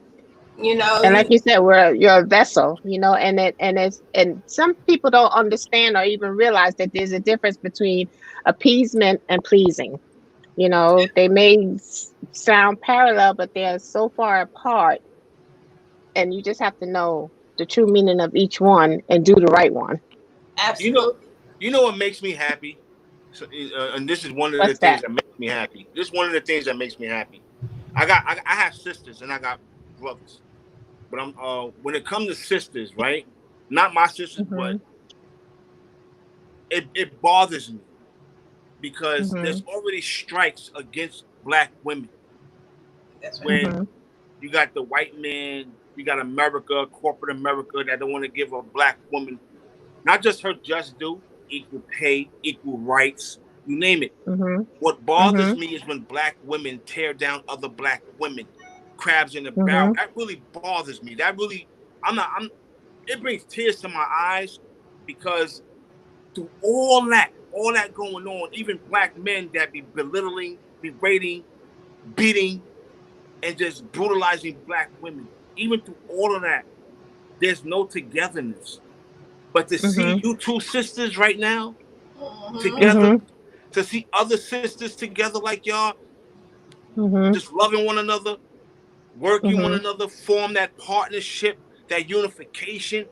A: You know,
B: And like you said, you're a vessel, and some people don't understand or even realize that there's a difference between appeasement and pleasing. They may sound parallel, but they're so far apart, and you just have to know the true meaning of each one and do the right one.
C: You know,
A: absolutely.
C: you know what makes me happy? So, and this is one of the
B: What's
C: things
B: that?
C: that makes me happy. This is one of the things that makes me happy. I have sisters and I got brothers, but I'm when it comes to sisters, right? Not my sisters, but
B: Mhm.
C: it bothers me because there's
B: Mhm.
C: already strikes against black women
A: That's right.
C: when
B: Mhm.
C: you got the white man, you got America, corporate America that don't want to give a black woman not just her just due, equal pay, equal rights, you name it.
B: Mhm.
C: What bothers
B: Mhm.
C: me is when black women tear down other black women, crabs in the barrel.
B: Mhm.
C: That really bothers me. That really, I'm not. I'm. It brings tears to my eyes because through all that going on, even black men that be belittling, berating, beating, and just brutalizing black women. Even through all of that, there's no togetherness. But to see
B: Mhm.
C: you two sisters right now
A: Mm-hmm.
C: together,
B: Mhm.
C: to see other sisters together like y'all,
B: Mhm.
C: just loving one another, working one
B: Mhm.
C: another, form that partnership, that unification.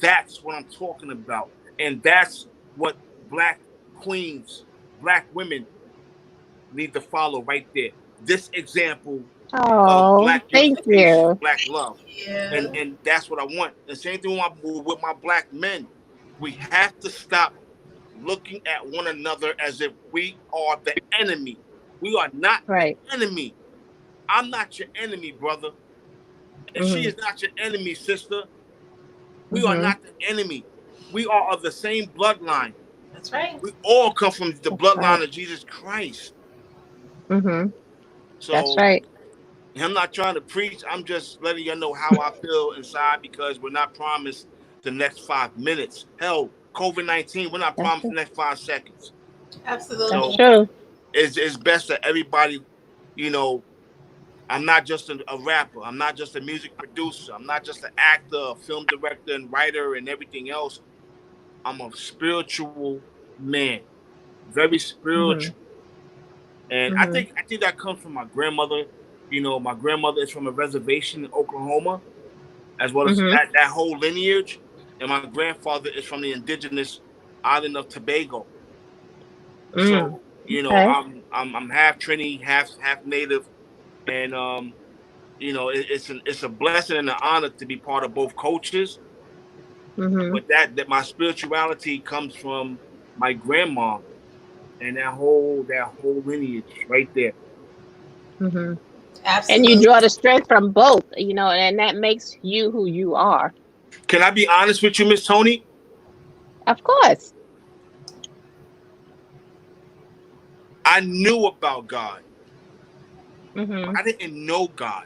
C: That's what I'm talking about. And that's what black queens, black women need to follow right there. This example of
B: Oh,
C: black
B: thank
C: unification,
B: you.
C: black love.
A: Yeah.
C: And that's what I want. The same thing with my black men. We have to stop looking at one another as if we are the enemy. We are not the
B: Right.
C: enemy. I'm not your enemy, brother. And she
B: Mhm.
C: is not your enemy, sister. We are
B: Mhm.
C: not the enemy. We are of the same bloodline.
A: That's right.
C: We all come from the
B: That's right.
C: bloodline of Jesus Christ.
B: Mhm. That's
C: So
B: right.
C: I'm not trying to preach. I'm just letting you know how I feel inside because we're not promised the next 5 minutes. Hell, COVID-19, we're not
B: That's
C: promised
B: true.
C: the next 5 seconds.
B: That's
A: Absolutely.
C: So
B: true.
C: it's best that everybody, you know, I'm not just a rapper. I'm not just a music producer. I'm not just an actor, a film director, and writer, and everything else. I'm a spiritual man, very
B: Mhm.
C: spiritual, and
B: Mhm.
C: I think that comes from my grandmother. You know, my grandmother is from a reservation in Oklahoma, as well as
B: Mhm.
C: that whole lineage, and my grandfather is from the indigenous island of Tobago.
B: Mm.
C: So you know,
B: Okay.
C: I'm half Trini, half native, and it's a blessing and an honor to be part of both cultures.
B: Mm-hmm.
C: But that my spirituality comes from my grandma and that whole lineage right there.
B: Mm-hmm. And you
A: Absolutely.
B: draw the strength from both, and that makes you who you are.
C: Can I be honest with you, Miss Toni?
B: Of course.
C: I knew about God, but
B: Mm-hmm.
C: I didn't know God.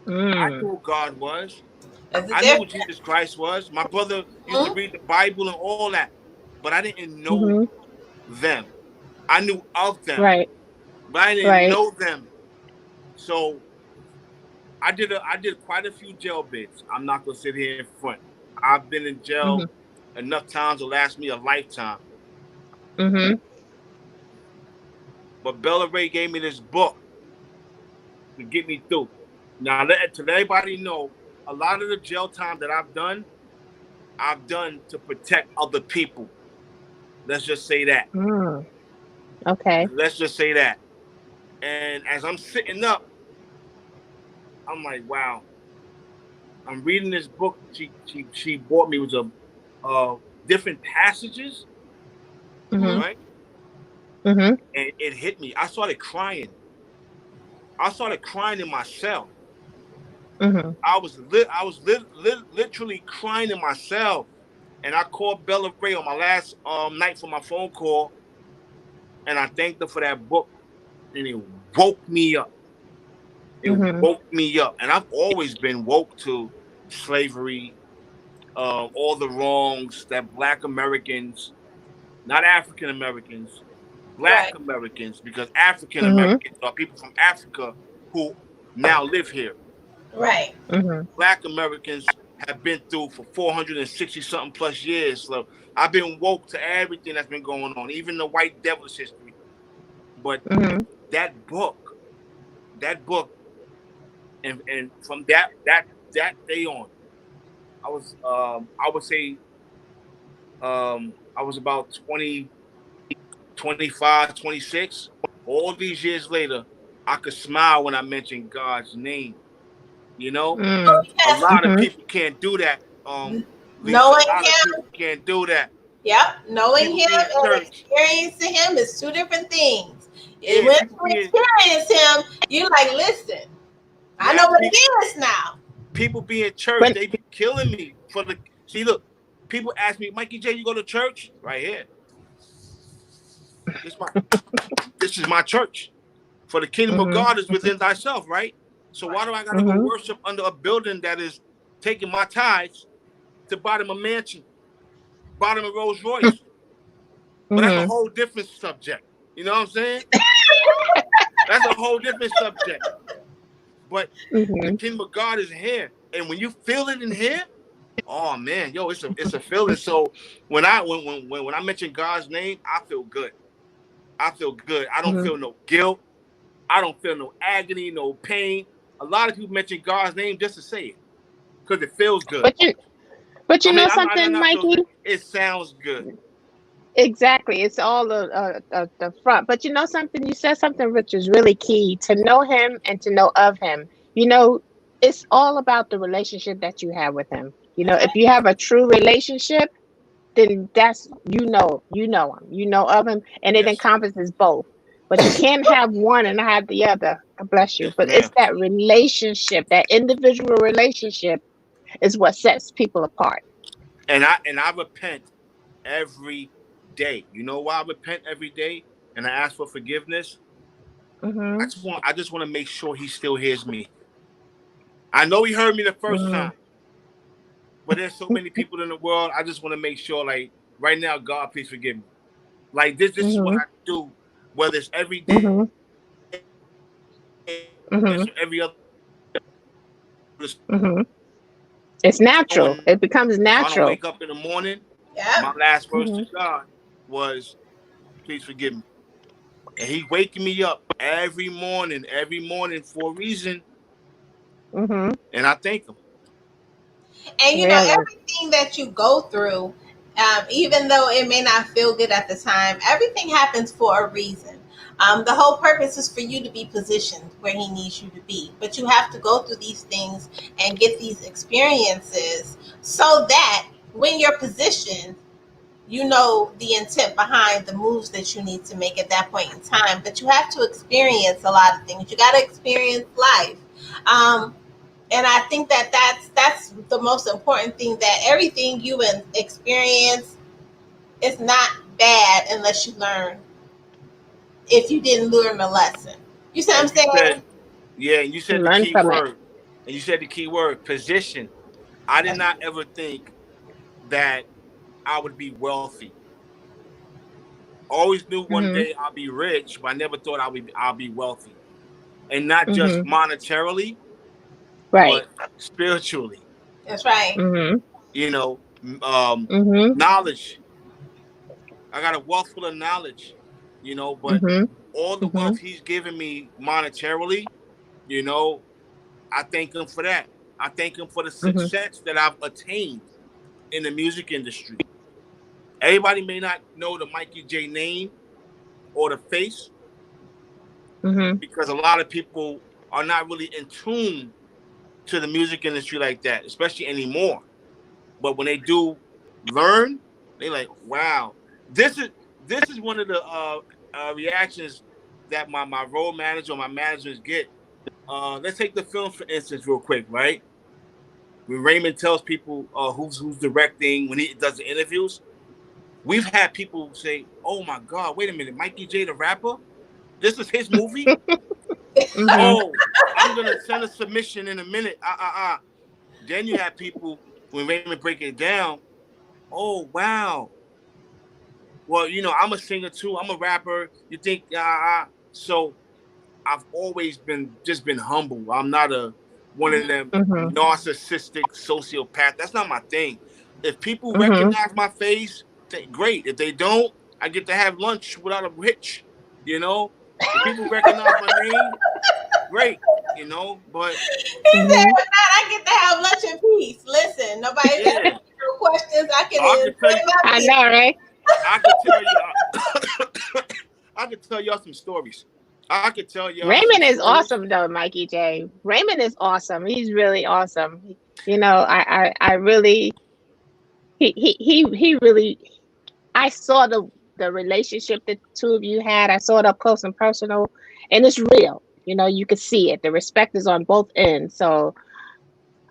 C: I
B: Mm.
C: knew who God was.
A: There's a
C: I knew who
A: difference.
C: Jesus Christ was. My brother used to
A: Mhm.
C: read the Bible and all that, but I didn't know
B: Mm-hmm.
C: them. I knew of them,
B: Right.
C: but I didn't
B: Right.
C: know them. So I did quite a few jail bits. I'm not gonna sit here in front. I've been in jail
B: Mm-hmm.
C: enough times to last me a lifetime.
B: Mm-hmm.
C: But Bella Ray gave me this book to get me through. Now, to let everybody know, a lot of the jail time that I've done to protect other people. Let's just say that.
B: Mm. Okay.
C: Let's just say that. And as I'm sitting up, I'm like, wow. I'm reading this book. She bought me. It was different passages,
B: Mm-hmm.
A: Mhm.
C: right?
B: Mm-hmm.
C: And it hit me. I started crying. I started crying in my cell.
B: Mm-hmm.
C: I was literally crying in my cell. And I called Bella Ray on my last night for my phone call, and I thanked her for that book, and it woke me up. It
B: Mm-hmm.
C: woke me up, and I've always been woke to slavery, all the wrongs that Black Americans, not African Americans, Black
A: Right.
C: Americans, because African
B: Mm-hmm.
C: Americans are people from Africa who now live here.
A: Right.
B: Mm-hmm.
C: Black Americans have been through for 460 something plus years. So I've been woke to everything that's been going on, even the white devil's history. But
B: Mm-hmm.
C: that book, that book, and from that day on, I would say I was about 20, 25, 26. All these years later, I could smile when I mention God's name. You know,
A: Oh,
B: Mm.
C: a
A: yes.
C: lot of
B: Mm-hmm.
C: people can't do that. Lisa,
A: Knowing
C: a lot of
A: him,
C: people can't do that.
A: yep. Knowing
C: People
A: him
C: be in
A: and
C: church.
A: experiencing him is two different things. And
C: Yeah,
A: when
C: people
A: you
C: be in
A: experience him, you like, listen, I know
C: yeah,
A: what it is now.
C: people be in church.
B: When
C: They be killing me for the. See, look, people ask me, Mikey J, you go to church? Right here. This my this is my church. For the kingdom of
B: Mm-hmm.
C: God is within thyself, right? So why do I gotta go
B: Mm-hmm.
C: worship under a building that is taking my tithes to bottom a mansion, bottom a Rolls Royce? But that's a
B: Mm-hmm.
C: whole different subject. You know what I'm saying? That's a whole different subject. But the
B: Mm-hmm.
C: kingdom of God is here, and when you feel it in here, oh man, yo, it's a feeling. So when I mention God's name, I feel good. I feel good. I don't
B: Mm-hmm.
C: feel no guilt. I don't feel no agony, no pain. A lot of people mention God's name just to say it because it feels good.
B: But you
C: I mean,
B: know
C: I'm
B: something,
C: not feels
B: Mikey?
C: good. It sounds good.
B: Exactly. It's all the front. But you know something? You said something which is really key to know him and to know of him. You know, it's all about the relationship that you have with him. If you have a true relationship, then that's you know him, you know of him, and it
C: Yes,
B: encompasses both. But you can't have one and not have the other. God bless you.
C: yes,
B: But it's
C: ma'am.
B: that relationship, that individual relationship, is what sets people apart.
C: And I repent every day. You know why I repent every day and I ask for forgiveness?
B: Hmm.
C: I just want to make sure he still hears me. I know he heard me the first
B: Hmm.
C: time, but there's so many people in the world. I just want to make sure, like right now, God, please forgive me. Like this is what
B: Hmm.
C: I do, whether it's every day,
B: Hmm.
C: this
B: Hmm.
C: or every other.
B: Hmm. It's
C: So
B: natural.
C: when
B: It becomes
C: if I don't
B: natural.
C: wake up in the morning,
A: Yep.
C: my last words to
B: Hmm.
C: God was, "Please forgive me." And He waking me up every morning for a reason,
B: Hmm.
C: and I thank Him.
A: And
B: Really.
A: everything that you go through, even though it may not feel good at the time, everything happens for a reason. The whole purpose is for you to be positioned where he needs you to be. But you have to go through these things and get these experiences so that when you're positioned, you know the intent behind the moves that you need to make at that point in time. But you have to experience a lot of things. You got to experience life. And I think that that's the most important thing, that everything you experience is not bad unless you learn, if you didn't learn the lesson. You see what I'm saying?
C: And you said the
B: Learn
C: key
B: from it.
C: word. And you said the key word, position. I did not ever think that I would be wealthy. Always knew one
B: Mm-hmm.
C: day I'll be rich, but I never thought I'll be wealthy. And not just
B: Mm-hmm.
C: monetarily,
B: Right.
C: but spiritually.
A: That's right.
B: Mm-hmm.
C: You know,
B: Mm-hmm.
C: knowledge. I got a wealth full of knowledge, but
B: Mm-hmm.
C: all the
B: Mm-hmm.
C: wealth he's given me monetarily, you know, I thank him for that. I thank him for the
B: Mm-hmm.
C: success that I've attained in the music industry. Everybody may not know the Mikey J name or the face,
B: Mm-hmm.
C: because a lot of people are not really in tune to the music industry like that, especially anymore. But when they do learn, they like, wow, this is this is one of the reactions that my role manager or my managers get. Let's take the films for instance, real quick, right? When Raymond tells people who's directing, when he does the interviews, we've had people say, "Oh my God, wait a minute, Mikey J, the rapper, this is his movie."
B: Mm-hmm.
C: Oh, I'm gonna send a submission in a minute. Then you have people when Raymond break it down. Oh wow. Well, I'm a singer too. I'm a rapper. You think so I've always been humble. I'm not a one of them
B: Mm-hmm.
C: narcissistic sociopath. That's not my thing. If people
B: Mm-hmm.
C: recognize my face, great. If they don't, I get to have lunch without a rich. You know, if people recognize my name, great. But
A: He said,
B: Mm-hmm.
A: if not, I get to have lunch in peace. Listen, nobody's asking
C: yeah,
A: no questions. I can
C: I could tell
A: enjoy
C: you.
A: my
B: I
A: meal.
B: know, right?
C: I could tell you. I could tell y'all some stories. I could tell y'all some
B: Raymond is
C: stories.
B: awesome though, Mikey J. Raymond is awesome. He's really awesome. I really he really, I saw the relationship the two of you had. I saw it up close and personal, and it's real. You could see it. The respect is on both ends. So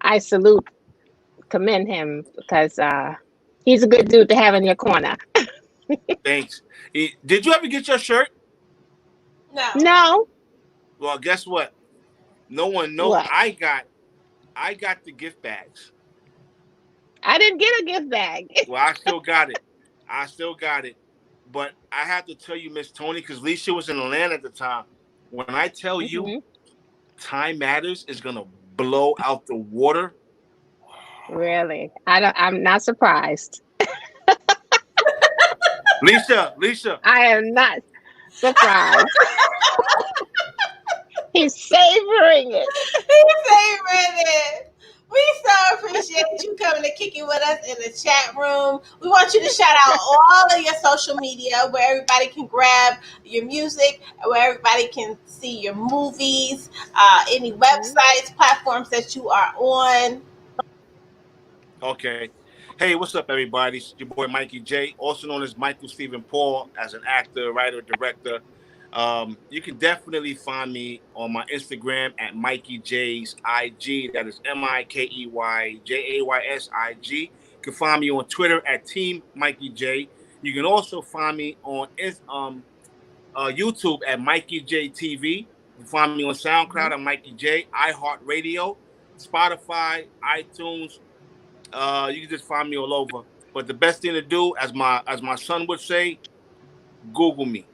B: I commend him because he's a good dude to have in your corner.
C: Thanks. Did you ever get your shirt?
A: No.
B: No,
C: Well, guess what? No one knows.
B: what?
C: I got the gift bags.
B: I didn't get a gift bag.
C: Well, I still got it. I still got it. But I have to tell you, Miss Toni, because Lissha was in Atlanta at the time. When I tell you
B: Hmm.
C: Time Matters is gonna blow out the water,
B: Really, I'm not surprised.
C: Lissha,
B: I am not surprised. He's savoring it.
A: He's favorite it. We so appreciate you coming to kick it with us in the chat room. We want you to shout out all of your social media where everybody can grab your music, where everybody can see your movies, any
B: Mhm.
A: websites, platforms that you are on.
C: Okay. Hey, what's up, everybody? It's your boy Mikey J, also known as Michael Stephen Paul, as an actor, writer, director. You can definitely find me on my Instagram at Mikey J's IG. That is MikeyJaysIG. You can find me on Twitter at Team Mikey J. You can also find me on YouTube at Mikey J TV. You can find me on SoundCloud
B: Mhm.
C: at Mikey J, iHeartRadio, Spotify, iTunes. You can just find me all over. But the best thing to do, as my son would say, Google me.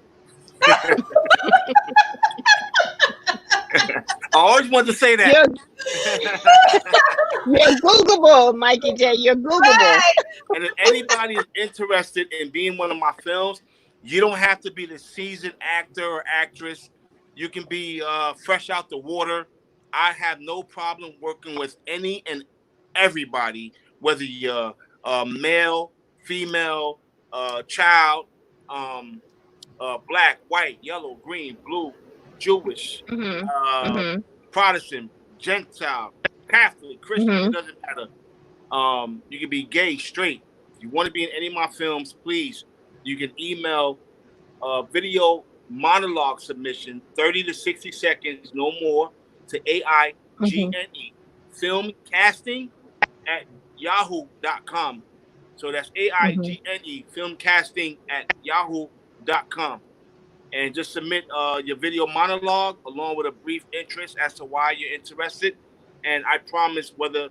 C: I always wanted to say that.
B: You're you're Googleable, Mikey J. You're Googleable.
A: Right.
C: And if anybody is interested in being one of my films, you don't have to be the seasoned actor or actress. You can be fresh out the water. I have no problem working with any and everybody, whether you're male, female, child, um, black, white, yellow, green, blue, Jewish, Protestant, Gentile, Catholic, Christian. It doesn't matter. You can be gay, straight. If you want to be in any of my films, please, you can email video monologue submission, 30 to 60 seconds, no more, to AIGNE, film casting at yahoo.com. So that's AIGNE, film casting at yahoo.com. And just submit your video monologue along with a brief interest as to why you're interested. And I promise, whether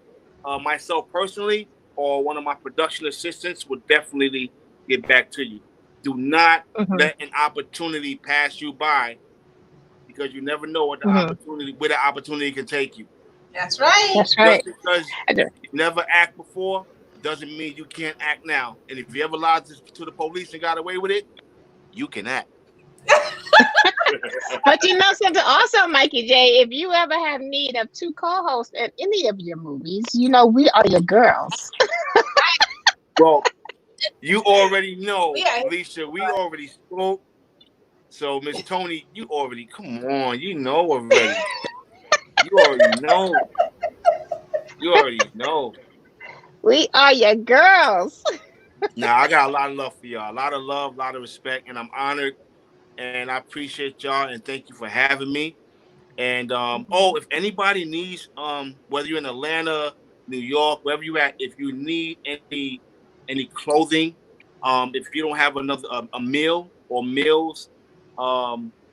C: myself personally or one of my production assistants will definitely get back to you. Do not let an opportunity pass you by, because you never know what where the opportunity can take you.
A: That's right.
B: That's right.
C: Just because you never act before doesn't mean you can't act now. And if you ever lied to the police and got away with it, you can act.
B: But you know something also, Mikey J, if you ever have need of 2 co-hosts in any of your movies, you know we are your girls.
C: Well, you already know, Lissha, we already spoke. So, Miss Toni, you already, come on, you know already. You already know. You already know.
B: We are your girls.
C: Now, I got a lot of love for y'all. A lot of love, a lot of respect, and I'm honored. And I appreciate y'all, and thank you for having me. And if anybody needs, whether you're in Atlanta, New York, wherever you're at, if you need any clothing, if you don't have another a meal or meals,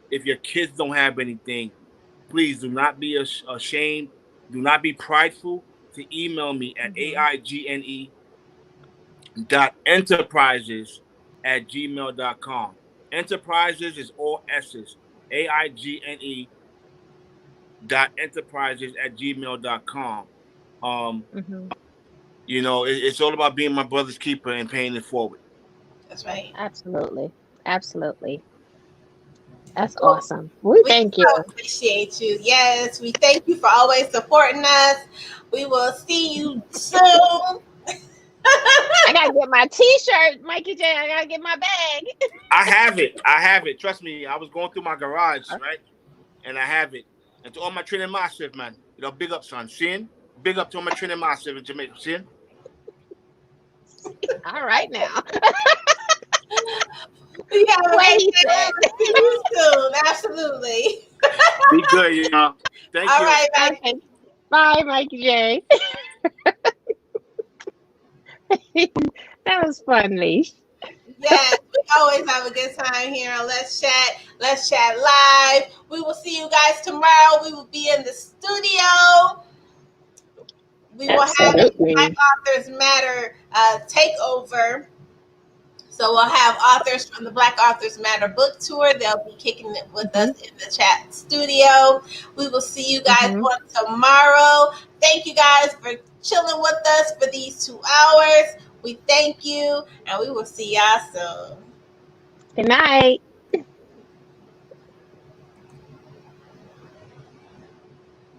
C: if your kids don't have anything, please do not be ashamed. Do not be prideful to email me at aigne.enterprises@gmail.com. Enterprises is all S's. aigne.enterprises@gmail.com. You know, it's all about being my brother's keeper and paying it forward.
A: That's right.
B: Absolutely. Absolutely. That's awesome. We thank you.
A: Appreciate you. Yes, we thank you for always supporting us. We will see you soon.
B: I gotta get my T-shirt, Mikey J. I gotta get my bag.
C: I have it. Trust me. I was going through my garage, right? And I have it. And to all my training masters, man, you know, big up, son. Sin. Big up to all my training masters in Jamaica. Sin.
B: All right now.
A: We have a great day. See you soon. Absolutely.
C: Be good, you know. Thank you.
A: All right, bye.
B: Bye, Mikey J. That was fun, Leash.
A: Yes, we always have a good time here on Let's Chat. Let's Chat Live. We will see you guys tomorrow. We will be in the studio. We will have the Black Authors Matter takeover. So we'll have authors from the Black Authors Matter book tour. They'll be kicking it with us in the chat studio. We will see you guys on tomorrow. Thank you guys for chilling with us for these 2 hours. We thank you, and we will see y'all soon.
B: Good night.